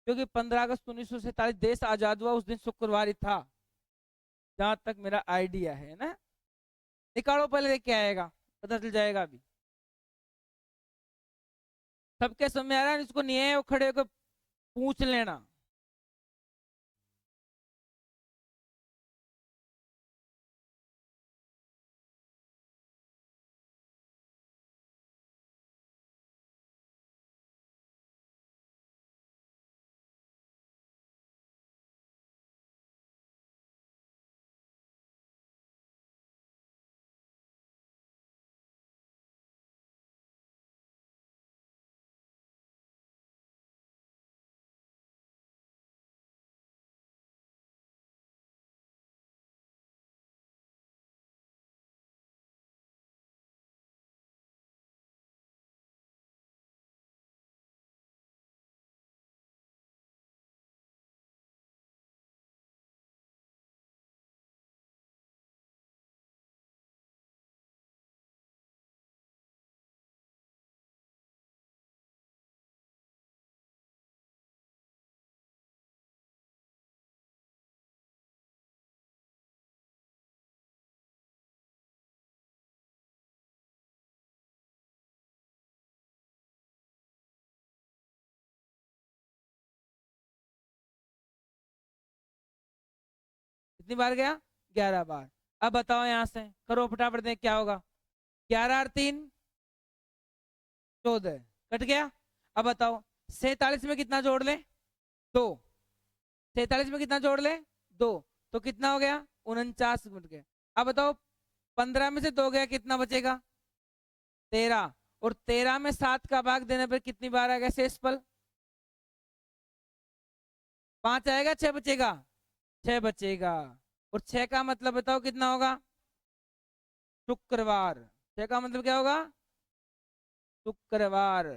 [SPEAKER 1] क्योंकि 15 अगस्त 1947 देश आजाद हुआ उस दिन शुक्रवार ही था, जहां तक मेरा आइडिया है ना। निकालो पहले, क्या आएगा पता चल जाएगा अभी। सबके समझ आ रहा है? इसको नहीं है वो खड़े होकर पूछ लेना। कितनी बार गया? 11 बार। अब बताओ यहां से करो फटाफट, देख क्या होगा। 11 और 3 14, कट गया। अब बताओ 47 में कितना जोड़ ले? 2। 47 में कितना जोड़ ले? 2। तो कितना हो गया? 49 मिनट गया। अब बताओ 15 में से 2 गया, कितना बचेगा? 13। और 13 में 7 का भाग देने पर कितनी बार आएगा शेषफल? 5 आएगा, 6 बचेगा? 6 बचेगा। और 6 का मतलब बताओ कितना होगा? शुक्रवार। 6 का मतलब क्या होगा? शुक्रवार।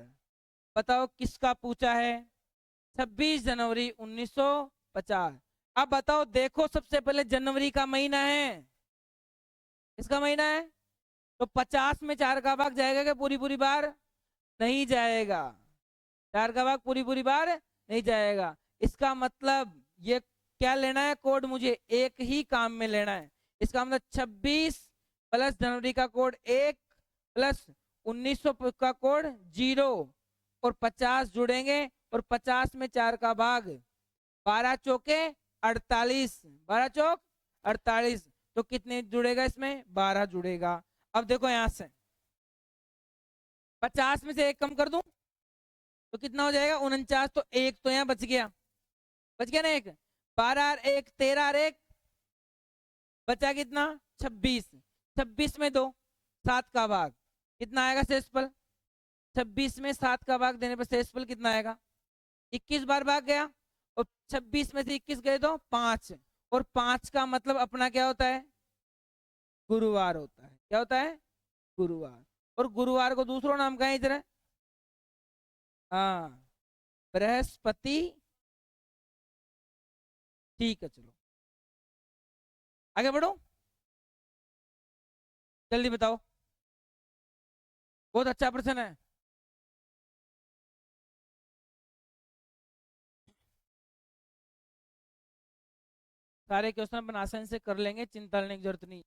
[SPEAKER 1] बताओ किसका पूछा है? 26 जनवरी 1950। अब बताओ, देखो सबसे पहले जनवरी का महीना है, इसका महीना है, तो 50 में 4 का भाग जाएगा क्या पूरी पूरी बार? नहीं जाएगा। 4 का भाग पूरी पूरी बार नहीं जाएगा। इसका मतलब ये क्या लेना है कोड? मुझे एक ही काम में लेना है। इसका मतलब 26 प्लस जनवरी का कोड 1 प्लस 1900 का कोड 0 और 50 जुड़ेंगे, और 50 में 4 का भाग 12 चौके 48, 12 चौक 48। तो कितने जुड़ेगा इसमें? 12 जुड़ेगा। अब देखो यहां से 50 में से 1 कम कर दूं तो कितना हो जाएगा? 49। तो 1 तो यहाँ बच गया, बच गया ना 1। 12 और 1 13 और 1 बचा कितना? 26। 26 में 2 7 का भाग कितना आएगा शेषफल? 26 में 7 का भाग देने पर शेषफल कितना आएगा? 21 बार भाग गया, और 26 में से 21 गए तो 5। और 5 का मतलब अपना क्या होता है? गुरुवार होता है। क्या होता है? गुरुवार। और गुरुवार को दूसरा नाम क्या है इधर? हाँ, बृहस्पति। ठीक है, चलो आगे बढ़ो, जल्दी बताओ। बहुत अच्छा प्रश्न है। सारे क्वेश्चन अपन आसानी से कर लेंगे, चिंता लेने की जरूरत नहीं।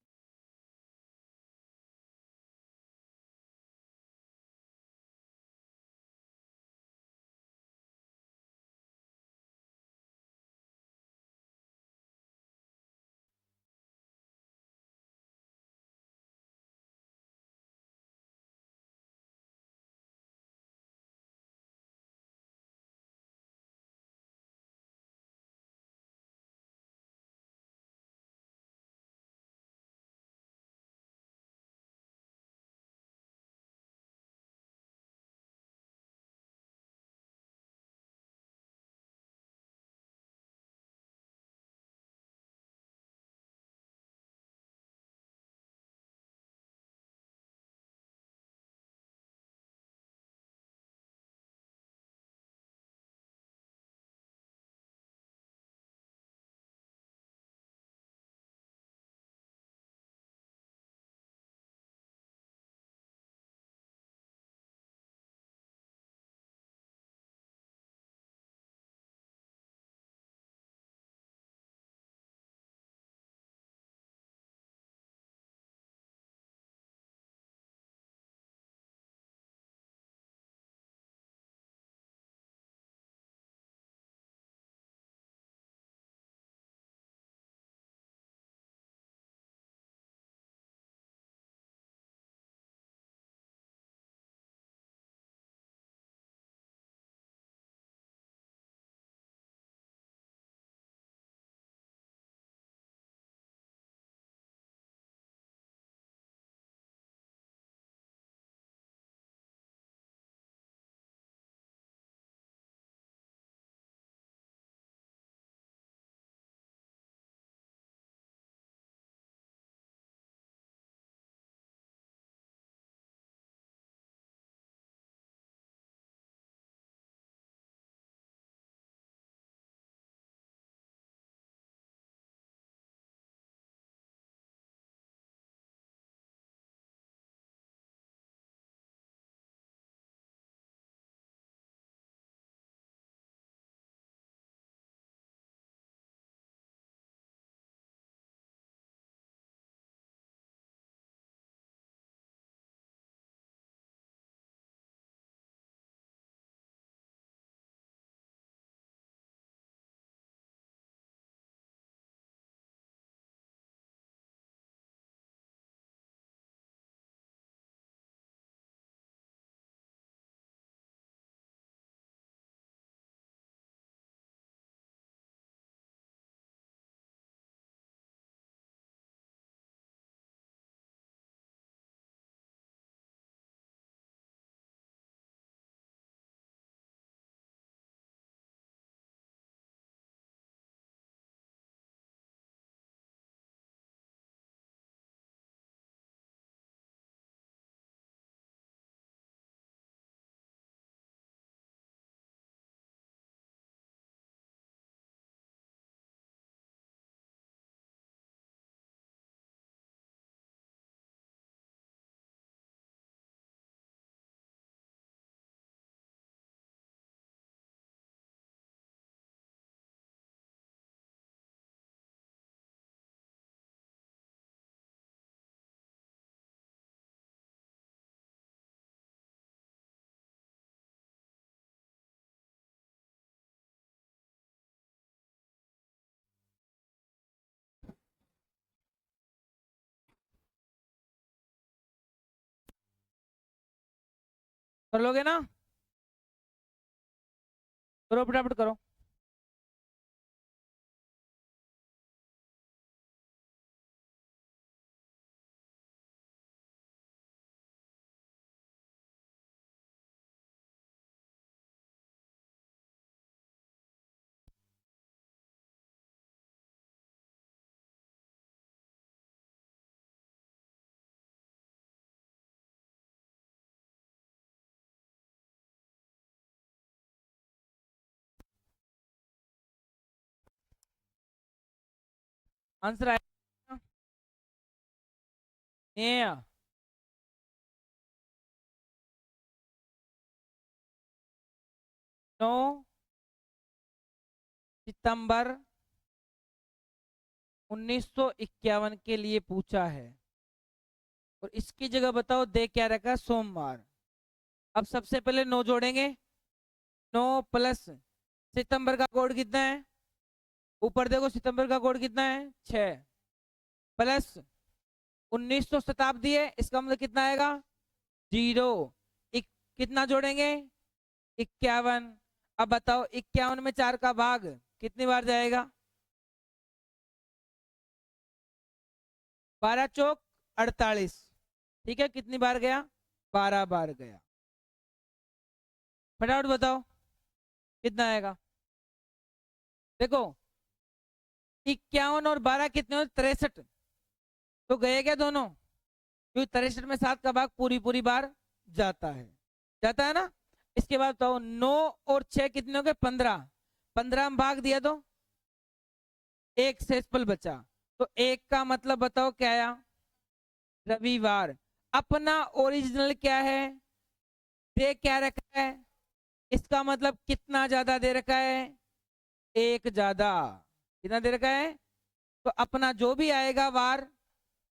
[SPEAKER 1] कर लोगे ना? करो फटाफट करो। आंसर आया? ये 9 सितंबर 1951 के लिए पूछा है। और इसकी जगह बताओ दे क्या रखा? सोमवार। अब सबसे पहले 9 जोड़ेंगे। 9 प्लस सितंबर का कोड कितना है? ऊपर देखो सितंबर का कोड कितना है? 6 प्लस 1900 शताब्दी है, इसका मतलब कितना आएगा? 0। कितना जोड़ेंगे? 51। अब बताओ 51 में 4 का भाग कितनी बार जाएगा? 12 चौक 48। ठीक है, कितनी बार गया? 12 बार गया। फटाफट बताओ कितना आएगा। देखो 51 और 12 कितने होते? 63। तो गए क्या दोनों? क्योंकि 63 में 7 का भाग पूरी पूरी बार जाता है। जाता है ना? इसके बाद बताओ 9 और 6 कितने हो गए? 15। 15 में भाग दिया तो एक शेषफल बचा। तो एक का मतलब बताओ क्या आया? रविवार। अपना ओरिजिनल क्या है? दे क्या रखा है? इसका मतलब कितना ज्यादा दे रखा है? एक ज्यादा। कितना दे रखा है? तो अपना जो भी आएगा वार,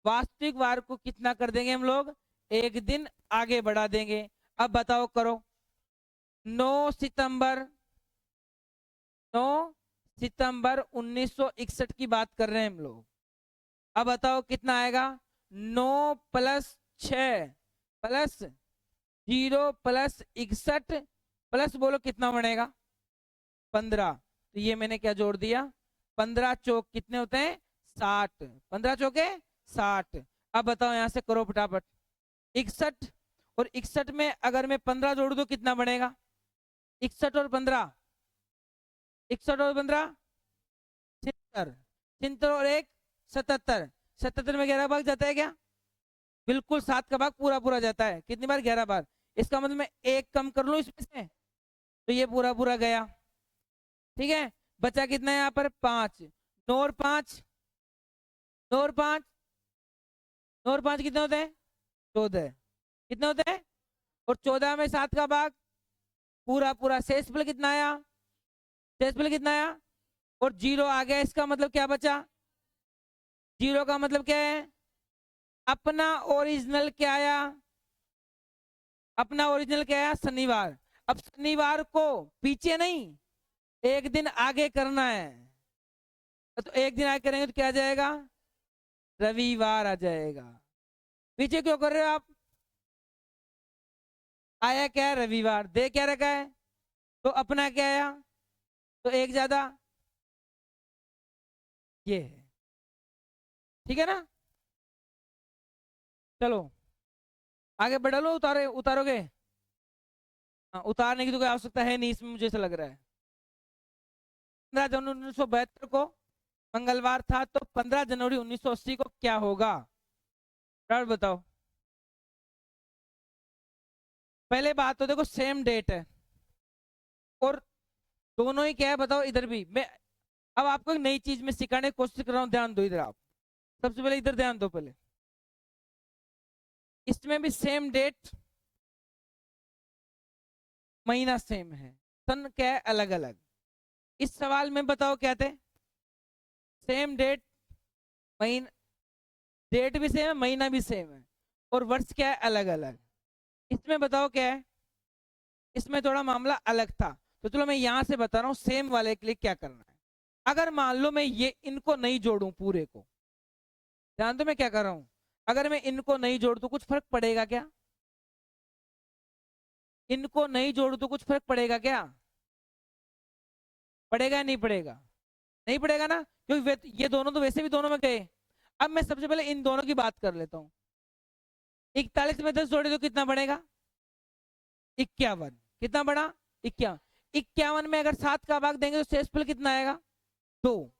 [SPEAKER 1] वास्तविक वार को कितना कर देंगे हम लोग? एक दिन आगे बढ़ा देंगे। अब बताओ करो। 9 सितंबर 9 सितंबर 1961 की बात कर रहे हैं हम लोग। अब बताओ कितना आएगा? 9 प्लस 6 प्लस 0 प्लस 61 प्लस बोलो कितना बनेगा? 15। तो ये मैंने क्या जोड़ दिया? 15 चौक कितने होते हैं? 60। 15 चौके 60। अब बताओ यहां से करो फटाफट। 61 और 61 में अगर मैं 15 जोड़ दूं कितना बनेगा? 61 और 15, 61 और 15 76। 76 और 1 77। 77 में 11 भाग जाता है क्या? बिल्कुल 7 का भाग पूरा पूरा जाता है। कितनी बार? 11 बार। इसका मतलब मैं एक कम कर लूं इसमें से, तो ये पूरा पूरा गया। ठीक है, बचा कितना है यहाँ पर? 5। 9 और 5, 9 और 5, 9 और 5 कितने होते हैं? 14। कितने होते हैं? और 14 में 7 का भाग पूरा पूरा। शेषफल कितना आया? शेषफल कितना आया? और 0 आ गया, इसका मतलब क्या बचा? 0 का मतलब क्या है? अपना ओरिजिनल क्या आया? अपना ओरिजिनल क्या आया? शनिवार। अब शनिवार को पीछे नहीं, एक दिन आगे करना है। तो एक दिन आगे करेंगे तो क्या आ जाएगा? रविवार आ जाएगा। पीछे क्यों कर रहे हो आप? आया क्या है? रविवार। दे क्या रखा है? तो अपना क्या आया? तो एक ज्यादा। ये है। ठीक है ना? चलो आगे बढ़ा लो। उतारोगे? हाँ, उतारने की तो कोई आवश्यकता है नहीं इसमें, मुझे ऐसा लग रहा है। 15 जनवरी 1972 को मंगलवार था, तो 15 जनवरी 1980 को क्या होगा? और बताओ। पहले बात तो देखो सेम डेट है, और दोनों ही क्या है बताओ। इधर भी मैं अब आपको एक नई चीज में सिखाने की कोशिश कर रहा हूँ, ध्यान दो इधर आप। सबसे पहले इधर ध्यान दो पहले। इसमें भी सेम डेट, महीना सेम है, सन क्या है अलग अलग। इस सवाल में बताओ क्या थे? सेम डेट, महीना, डेट भी सेम है, महीना भी सेम है, और वर्ष क्या है? अलग अलग। इसमें बताओ क्या है? इसमें थोड़ा मामला अलग था। तो चलो मैं यहां से बता रहा हूँ सेम वाले के लिए क्या करना है। अगर मान लो मैं ये इनको नहीं जोड़ू पूरे को, ध्यान दो मैं क्या कर रहा हूं। अगर मैं इनको नहीं जोड़ दूं कुछ फर्क पड़ेगा क्या? इनको नहीं जोड़ू तो कुछ फर्क पड़ेगा क्या? पड़ेगा या नहीं पड़ेगा? नहीं पड़ेगा ना, क्योंकि ये दोनों तो वैसे भी दोनों में गए। अब मैं सबसे पहले इन दोनों की बात कर लेता हूँ। 41 में 10 जोड़े तो कितना बढ़ेगा? 51। कितना बढ़ा? 51। 51 में अगर 7 का भाग देंगे तो शेषफल कितना आएगा? 2।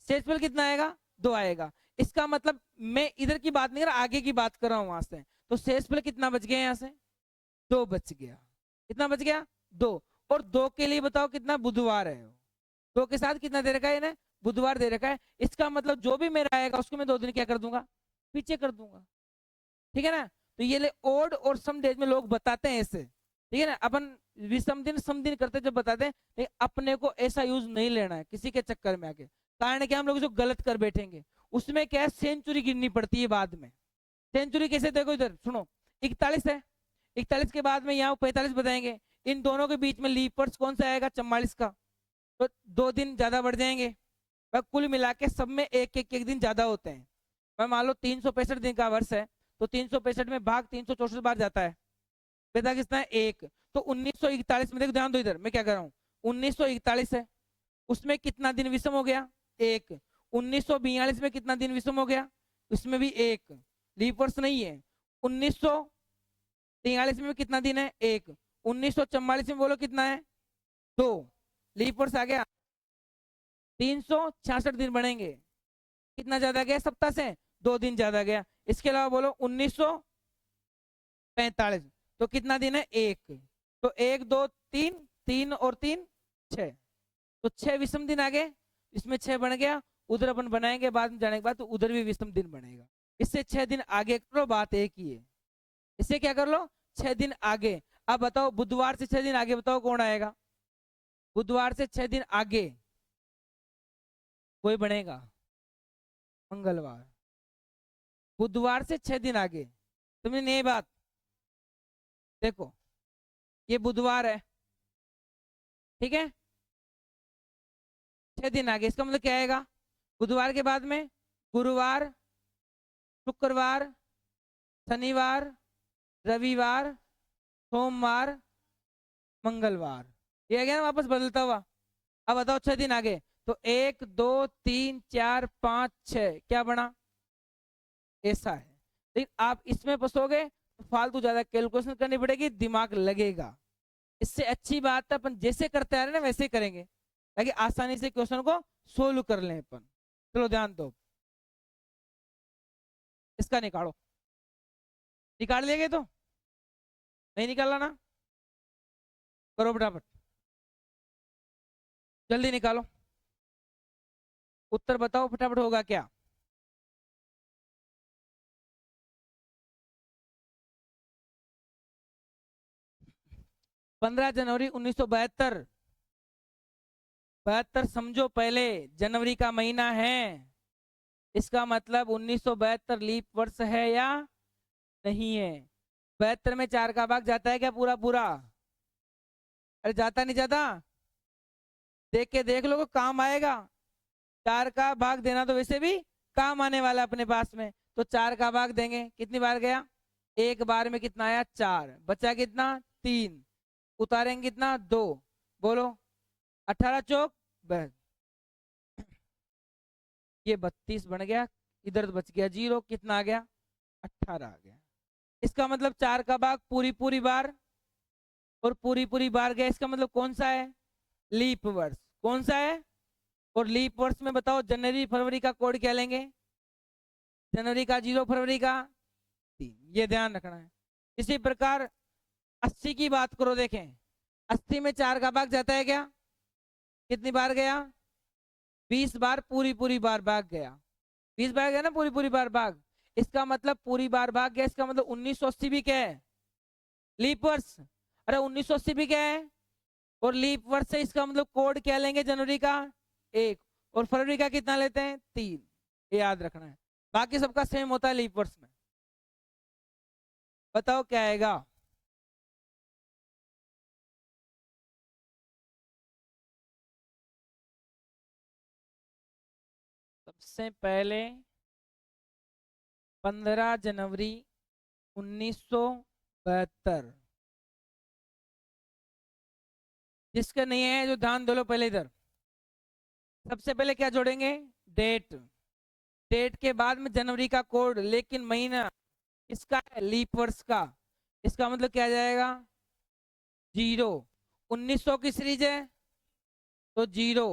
[SPEAKER 1] शेषफल कितना आएगा? 2 आएगा। इसका मतलब मैं इधर की बात नहीं कर रहा, आगे की बात कर रहा हूं वहां से। तो शेषफल कितना बच गया? यहाँ से 2 बच गया। कितना बच गया? 2। और 2 के लिए बताओ कितना बुधवार है? 2 के साथ कितना दे रखा है इन्हें? बुधवार दे रखा है। इसका मतलब जो भी मेरा आएगा उसको मैं 2 दिन क्या कर दूंगा? पीछे कर दूंगा। ठीक है ना? तो ये ले ओड और सम डेज में लोग बताते हैं ऐसे। ठीक है ना? अपन विषम दिन सम दिन करते जब बताते हैं, लेकिन अपने को ऐसा यूज नहीं लेना है किसी के चक्कर में आके। कारण क्या, हम लोग जो गलत कर बैठेंगे उसमें क्या है, सेंचुरी गिननी पड़ती है बाद में। सेंचुरी कैसे? देखो इधर सुनो, 41 है, 41 के बाद में यहाँ 45 बताएंगे। इन दोनों के बीच में लीप वर्ष कौन सा आएगा? 44 का। तो 2 दिन ज्यादा बढ़ जाएंगे। कुल मिला के सब में एक दिन ज्यादा होते हैं। मैं मान लो 365 दिन का वर्ष है, तो 365 में भाग 364 बार जाता है। बेटा कितना है? 1। तो 1941 में देखो, ध्यान दो इधर मैं क्या कर रहा हूँ। 1941 है, उसमें कितना दिन विषम हो गया? 1। 1942 में कितना दिन विषम हो गया? उसमें भी 1। लीप वर्ष नहीं है। 1943 में कितना दिन है? 1। 1944 में बोलो कितना है? 2। लीप वर्ष आ गया। 366 दिन बढ़ेंगे। कितना ज्यादा गया सप्ताह से? 2 दिन ज्यादा गया। इसके अलावा बोलो 1945, तो कितना दिन है? 1। तो 1 2 3, 3 और 3 6, तो 6 विषम दिन आ गए। इसमें 6 बन गया। उधर अपन बनाएंगे बाद में जाने के बाद, तो उधर भी विषम दिन बनेगा। इससे 6 दिन आगे करो, बात एक ही है। इससे क्या कर लो? 6 दिन आगे। अब बताओ बुधवार से 6 दिन आगे बताओ कौन आएगा? बुधवार से 6 दिन आगे कोई बनेगा? मंगलवार। बुधवार से 6 दिन आगे, तुमने नहीं बात। देखो ये बुधवार है, ठीक है? 6 दिन आगे, इसका मतलब क्या आएगा? बुधवार के बाद में गुरुवार, शुक्रवार, शनिवार, रविवार, सोमवार, मंगलवार। ये आ गया ना वापस बदलता हुआ। अब बताओ 6 दिन आगे, तो 1 2 3 4 5 6 क्या बना? ऐसा है। लेकिन आप इसमें फंसोगे तो फालतू ज्यादा कैलकुलेशन करनी पड़ेगी, दिमाग लगेगा। इससे अच्छी बात है अपन जैसे करते आ रहे हैं ना वैसे ही करेंगे, ताकि आसानी से क्वेश्चन को सोल्व कर लें अपन। चलो ध्यान दो, इसका निकालो। निकाल लेंगे तो नहीं निकाला ना? करो फटाफट, जल्दी निकालो। उत्तर बताओ फटाफट, होगा क्या? 15 जनवरी 1972। 72 समझो पहले जनवरी का महीना है। इसका मतलब 1972 लीप वर्ष है या नहीं है? 72 में 4 का भाग जाता है क्या पूरा पूरा? अरे जाता नहीं जाता? देख के देख लो, काम आएगा। 4 का भाग देना तो वैसे भी काम आने वाला अपने पास में। तो 4 का भाग देंगे, कितनी बार गया? एक बार में कितना आया? 4। बचा कितना? 3। उतारेंगे कितना? 2। बोलो 18 चौक ये 32 बन गया। इधर तो बच गया 0, कितना आ गया? 18 आ गया। इसका मतलब 4 का भाग पूरी पूरी बार और पूरी पूरी बार गया। इसका मतलब कौन सा है? लीप वर्ष। कौन सा है? और लीप वर्ष में बताओ जनवरी फरवरी का कोड क्या लेंगे? जनवरी का 0, फरवरी का 3। ये ध्यान रखना है। इसी प्रकार 80 की बात करो, देखें 80 में 4 का भाग जाता है क्या? कितनी बार गया? 20 बार पूरी पूरी बार भाग गया। 20 बार गया ना पूरी पूरी बार भाग। इसका मतलब पूरी बार भाग गया, इसका मतलब 1980 भी क्या है? लीप वर्ष। अरे 1980 भी क्या है? और लीप वर्ष से इसका मतलब कोड क्या लेंगे? जनवरी का 1 और फरवरी का कितना लेते हैं? 3। ये याद रखना है। बाकी सबका सेम होता है लीप वर्ष में। बताओ क्या आएगा? सबसे पहले 15 जनवरी 1972। जिसका नहीं है जो ध्यान दो लो पहले इधर। सबसे पहले क्या जोड़ेंगे, डेट। डेट के बाद में जनवरी का कोड, लेकिन महीना इसका है लीप वर्ष का, इसका मतलब क्या आ जाएगा, 0। 1900 की सीरीज है तो 0।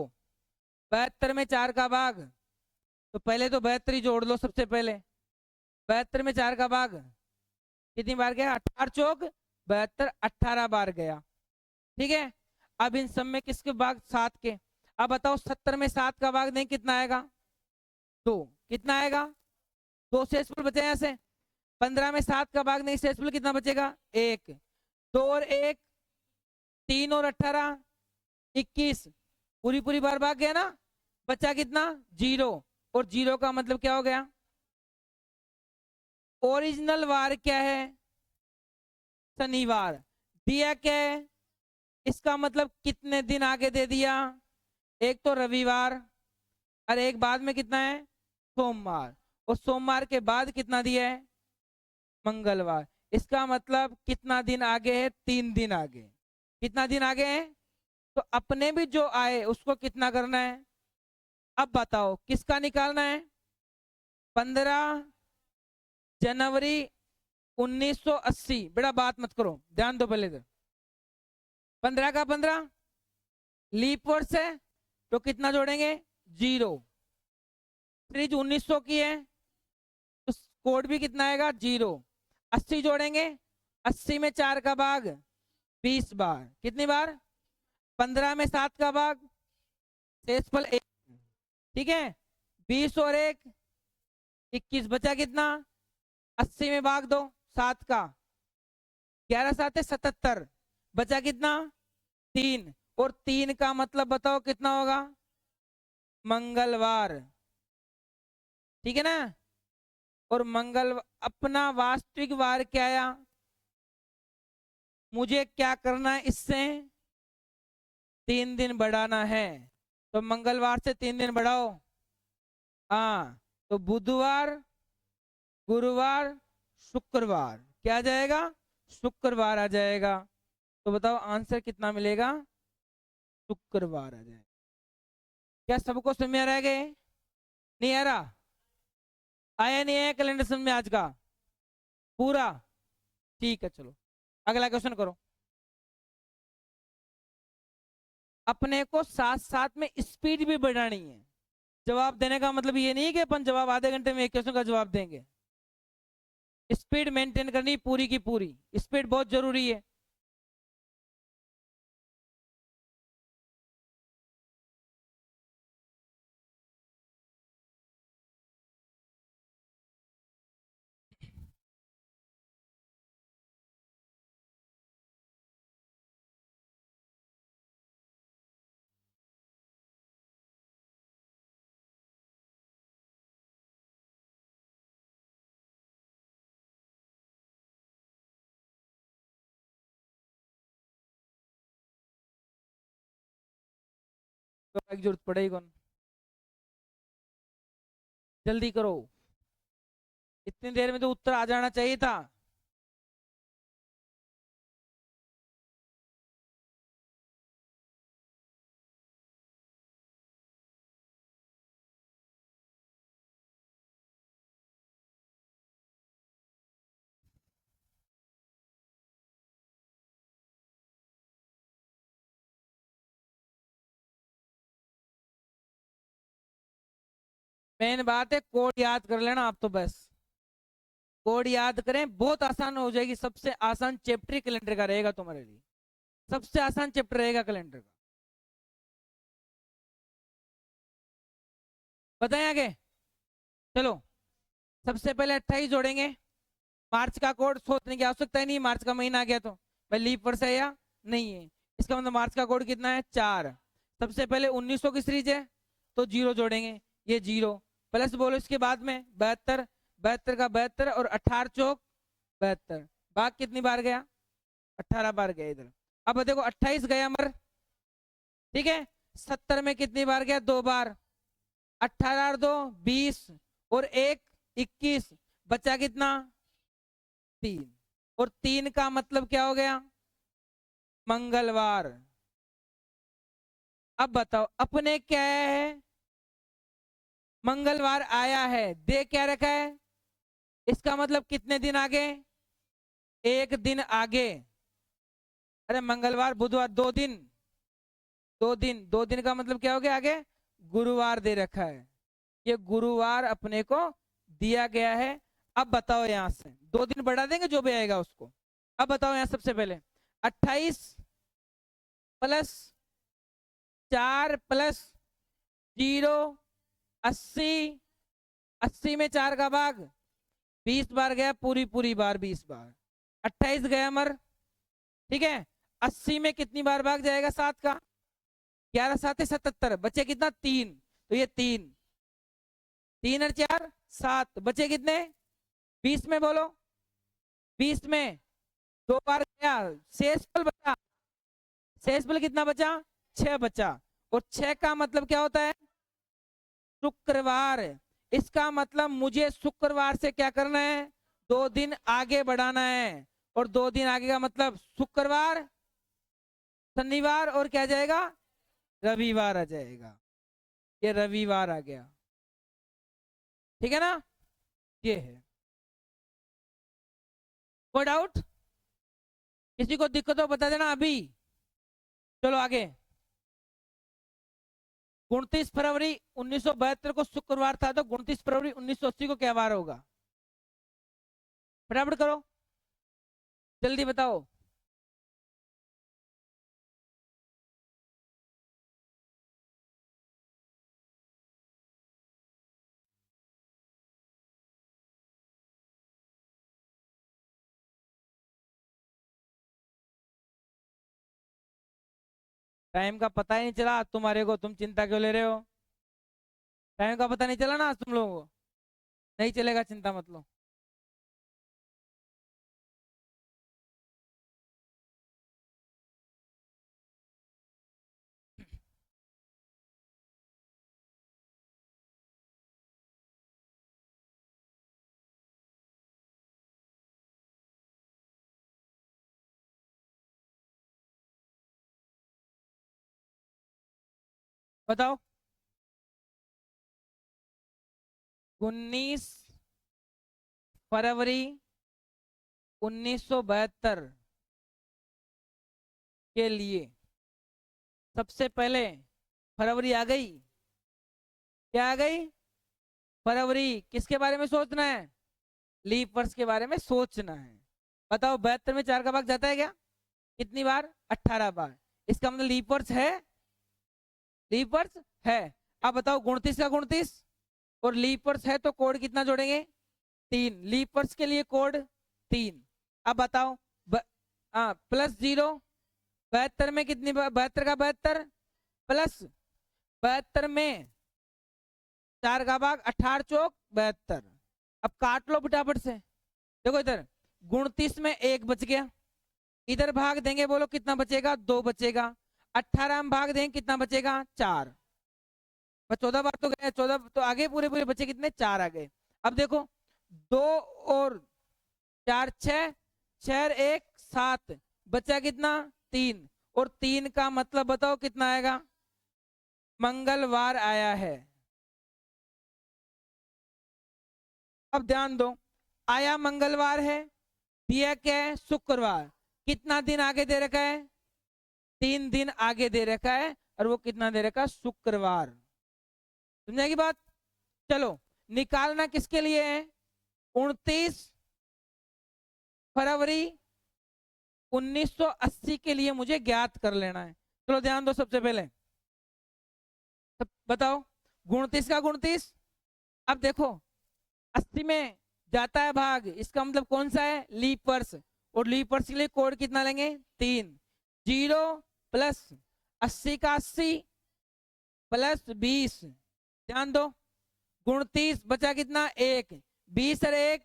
[SPEAKER 1] 72 में 4 का भाग, तो पहले तो 72 ही जोड़ लो सबसे पहले। 72 में 4 का भाग कितनी बार गया, 18 चौक 72, 18 बार गया। ठीक है, अब इन सब में किसके भाग, 7 के। अब बताओ 70 में 7 का भाग दें कितना आएगा, 2। कितना आएगा, 2 शेषफल बचे यहाँ से। 15 में 7 का भाग नहीं, शेषफल कितना बचेगा, 1। 2 और 1 3 और 18 21, पूरी पूरी बार भाग गया ना, बचा कितना, 0। और 0 का मतलब क्या हो गया, ओरिजिनल वार क्या है, शनिवार। दिया क्या है, इसका मतलब कितने दिन आगे दे दिया, एक तो रविवार और एक बाद में कितना है, सोमवार। और सोमवार के बाद कितना दिया है, मंगलवार। इसका मतलब कितना दिन आगे है, 3 दिन आगे। कितना दिन आगे है, तो अपने भी जो आए उसको कितना करना है। अब बताओ किसका निकालना है, 15 जनवरी 1980। बेटा बात मत करो, ध्यान दो पहले इधर। 15 का 15 लीप वर्ष है तो कितना जोड़ेंगे, 0। सीरीज 1900 की है तो कोड भी कितना आएगा, 0। 80 जोड़ेंगे, 80 में 4 का भाग 20 बार, कितनी बार, 15 में 7 का भाग, शेषफल 1। ठीक है, 20 और 1 21, बचा कितना, 80 में भाग दो 7 का, 11 7 है 77, बचा कितना, 3। और 3 का मतलब बताओ कितना होगा, मंगलवार। ठीक है ना, और मंगल अपना वास्तविक वार क्या आया, मुझे क्या करना है, इससे 3 दिन बढ़ाना है, तो मंगलवार से 3 दिन बढ़ाओ। हाँ, तो बुधवार गुरुवार शुक्रवार, क्या आ जाएगा, शुक्रवार आ जाएगा। तो बताओ आंसर कितना मिलेगा, शुक्रवार आ जाएगा। क्या सबको समझ में आ रहा है, नहीं आ रहा, आया नहीं आया कैलेंडर समझ में आज का पूरा, ठीक है चलो अगला क्वेश्चन करो। अपने को साथ साथ में स्पीड भी बढ़ानी है। जवाब देने का मतलब ये नहीं कि अपन जवाब आधे घंटे में एक क्वेश्चन का जवाब देंगे, स्पीड मेंटेन करनी पूरी की पूरी, स्पीड बहुत जरूरी है। तो एक जरूरत पड़ेगी कौन, जल्दी करो, इतनी देर में तो उत्तर आ जाना चाहिए था। मेन बात है कोड याद कर लेना आप, तो बस कोड याद करें, बहुत आसान हो जाएगी। सबसे आसान चैप्टर कैलेंडर का रहेगा तुम्हारे लिए, सबसे आसान चैप्टर रहेगा कैलेंडर का। बताएं आगे, चलो सबसे पहले 28 जोड़ेंगे। मार्च का कोड सोचने की आवश्यकता ही नहीं, मार्च का महीना आ गया तो भाई लीप वर्ष है या नहीं है, इसका मतलब मार्च का कोड कितना है, 4। सबसे पहले 1900 की सीरीज है तो 0 जोड़ेंगे, ये 0 प्लस बोलो इसके बाद में 72, 72 का 72 और 18 चौक 72, भाग कितनी बार गया, 18 बार गया इधर। अब देखो 28 गया मर, ठीक है, 70 में कितनी बार गया, 2 बार, 18 और 2 20 और 1 21, बचा कितना, 3। और 3 का मतलब क्या हो गया, मंगलवार। अब बताओ अपने क्या है, मंगलवार आया है, दे क्या रखा है, इसका मतलब कितने दिन आगे, एक दिन आगे। अरे मंगलवार बुधवार 2 दिन, 2 दिन, 2 दिन का मतलब क्या हो गया आगे, गुरुवार दे रखा है, ये गुरुवार अपने को दिया गया है। अब बताओ यहां से 2 दिन बढ़ा देंगे जो भी आएगा उसको। अब बताओ यहां सबसे पहले 28 प्लस 4 प्लस 0, 80, 80 में 4 का भाग, 20 बार गया, पूरी पूरी बार 20 बार, 28 गया मर, ठीक है। 80 में कितनी बार भाग जाएगा 7 का, 11 7 77, बचे कितना 3, तो ये 3, 3 और 4 7, बचे कितने 20 में बोलो, 20 में 2 बार गया, शेष बल बचा, शेष बल कितना बचा 6 बचा, और 6 का मतलब क्या होता है शुक्रवार। इसका मतलब मुझे शुक्रवार से क्या करना है, 2 दिन आगे बढ़ाना है, और 2 दिन आगे का मतलब शुक्रवार, शनिवार, और क्या जाएगा रविवार आ जाएगा, ये रविवार आ गया, ठीक है ना, ये है। कोई डाउट, किसी को दिक्कत हो बता देना अभी। चलो आगे, 29 फरवरी 1972 को शुक्रवार था, तो 29 फरवरी 1980 को क्या वार होगा, फटाफट करो, जल्दी बताओ। टाइम का पता ही नहीं चला तुम्हारे को, तुम चिंता क्यों ले रहे हो, टाइम का पता नहीं चला ना आज तुम लोगों को, नहीं चलेगा चिंता मत लो। बताओ 19 फरवरी 1972 के लिए सबसे पहले फरवरी आ गई, क्या आ गई फरवरी, किसके बारे में सोचना है, लीप वर्ष के बारे में सोचना है। बताओ 72 में 4 का भाग जाता है क्या, कितनी बार 18 बार, इसका मतलब लीप वर्ष है, लीप वर्ष है। अब बताओ 29 का 29, और लीप वर्ष है तो कोड कितना जोड़ेंगे 3, लीप वर्ष के लिए कोड 3। अब बताओ +0, 72 में कितनी 72 का 72, प्लस 72 में 4 का भाग 18 चौक 72, अब काट लो फटाफट से। देखो इधर 29 में 1 बच गया, इधर भाग देंगे बोलो कितना बचेगा 2 बचेगा, 18 में भाग देंगे कितना बचेगा 4, बस 14 बार तो गए, 14 तो आगे पूरे पूरे बचे कितने 4 आ गए। अब देखो 2 और 4 6, 6 1 7, बचा कितना 3, और 3 का मतलब बताओ कितना आएगा, मंगलवार आया है। अब ध्यान दो, आया मंगलवार है, दिया क्या है शुक्रवार, कितना दिन आगे दे रखा है 3 दिन आगे दे रखा है, और वो कितना दे रखा है शुक्रवार, समझेगी बात। चलो निकालना किसके लिए है, 29 फरवरी 1980 के लिए मुझे ज्ञात कर लेना है। चलो ध्यान दो सबसे पहले, सब बताओ 29 का 29, अब देखो 80 में जाता है भाग, इसका मतलब कौन सा है लीप वर्ष, और लीप वर्ष के लिए कोड कितना लेंगे 3, 0 प्लस 80 का 80 प्लस 20, ध्यान दो 29 बचा कितना 1, 20 और 1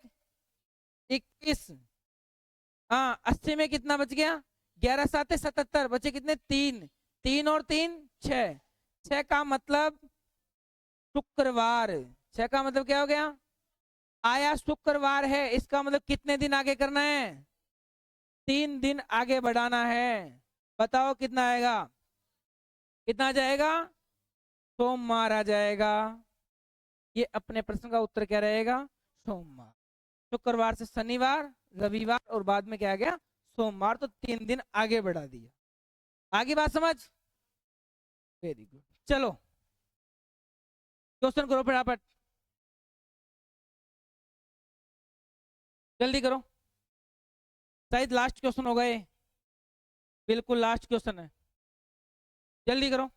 [SPEAKER 1] 21, हाँ 80 में कितना बच गया 11 7 77, बचे कितने 3, 3 और 3 6, 6 का मतलब शुक्रवार, 6 का मतलब क्या हो गया आया शुक्रवार है, इसका मतलब कितने दिन आगे करना है 3 दिन आगे बढ़ाना है। बताओ कितना आएगा, कितना आ जाएगा? सोमवार आ जाएगा। ये अपने प्रश्न का उत्तर क्या रहेगा? सोमवार। शुक्रवार से शनिवार, रविवार और बाद में क्या आ गया? सोमवार। तो 3 दिन आगे बढ़ा दिया। आगे बात समझ? Very good. चलो क्वेश्चन करो फटाफट, जल्दी करो। शायद लास्ट क्वेश्चन होगा ये, बिल्कुल लास्ट क्वेश्चन है, जल्दी करो।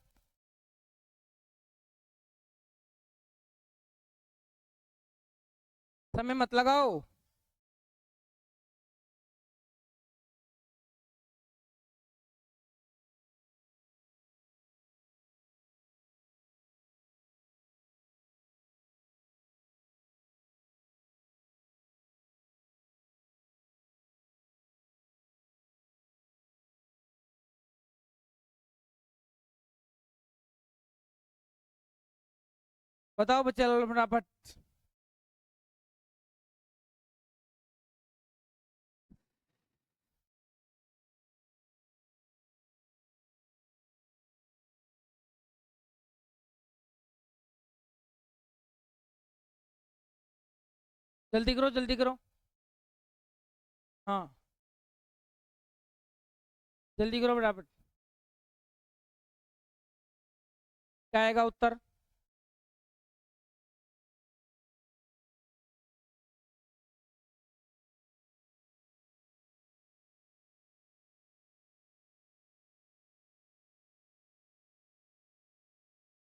[SPEAKER 1] समय मत लगाओ। बताओ बच्चे फटाफट। जल्दी करो जल्दी करो। हाँ जल्दी करो फटाफट। क्या आएगा उत्तर?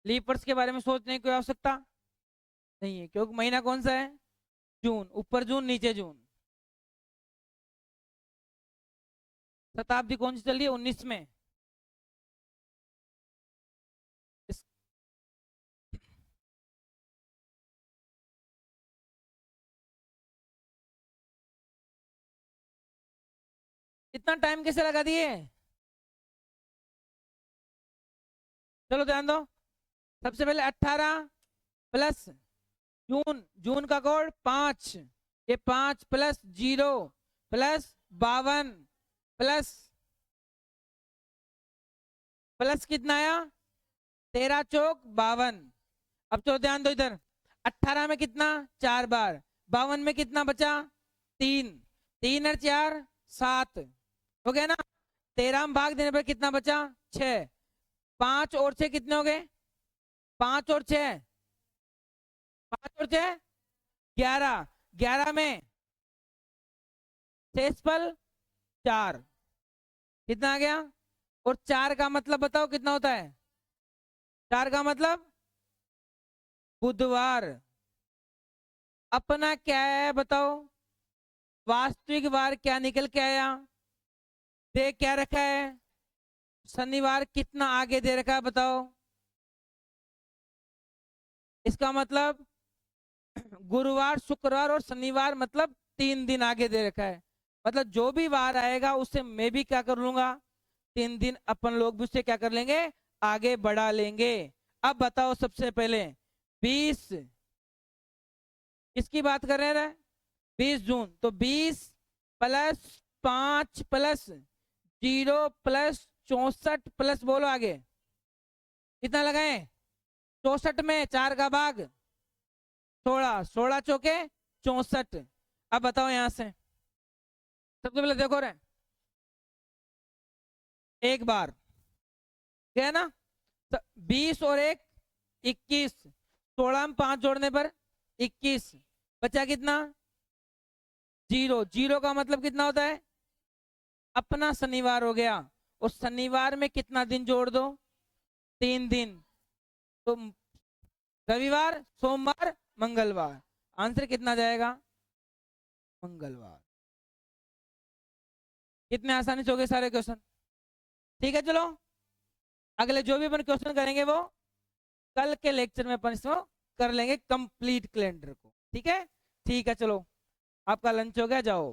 [SPEAKER 1] लीप वर्ष के बारे में सोचने की कोई आवश्यकता नहीं है, क्योंकि महीना कौन सा है? जून। ऊपर जून नीचे जून। शताब्दी कौन सी चल रही है? 19 में। इस, इतना टाइम कैसे लगा दिए? चलो ध्यान दो। सबसे पहले 18 प्लस जून, जून का कोड 5, ये 5 प्लस 0 प्लस 52 प्लस प्लस कितना आया? 13 चौक 52। अब चलो ध्यान दो इधर। 18 में कितना? 4 बार। 52 में कितना बचा? 3। 3 और 4 7 हो गया ना? 13 में भाग देने पर कितना बचा? 6। 5 और 6 कितने हो गए? 5 और 6, 5 और 6 11। 11 में शेषफल 4, कितना आ गया? और 4 का मतलब बताओ कितना होता है? 4 का मतलब बुधवार। अपना क्या है बताओ? वास्तविक वार क्या निकल के आया? दे क्या रखा है? शनिवार कितना आगे दे रखा है बताओ? इसका मतलब गुरुवार, शुक्रवार और शनिवार, मतलब 3 दिन आगे दे रखा है। मतलब जो भी वार आएगा उससे मैं भी क्या कर लूंगा? 3 दिन अपन लोग भी उससे क्या कर लेंगे? आगे बढ़ा लेंगे। अब बताओ सबसे पहले 20 किसकी बात कर रहे हैं? 20 जून। तो 20 प्लस 5 प्लस 0 प्लस 64 प्लस बोलो आगे कितना लगाए? 64 में 4 का भाग 16, 16 चौके 64। अब बताओ यहां से सबसे पहले देखो रे, एक बार गया ना? 20 और 1 21, 16 में 5 जोड़ने पर 21, बचा कितना? 0। 0 का मतलब कितना होता है? अपना शनिवार हो गया। और शनिवार में कितना दिन जोड़ दो? 3 दिन। तो रविवार, सोमवार, मंगलवार। आंसर कितना जाएगा? मंगलवार। कितने आसानी से हो गए सारे क्वेश्चन। ठीक है चलो, अगले जो भी अपन क्वेश्चन करेंगे वो कल के लेक्चर में अपन इसको कर लेंगे कंप्लीट कैलेंडर को। ठीक है? ठीक है चलो, आपका लंच हो गया, जाओ।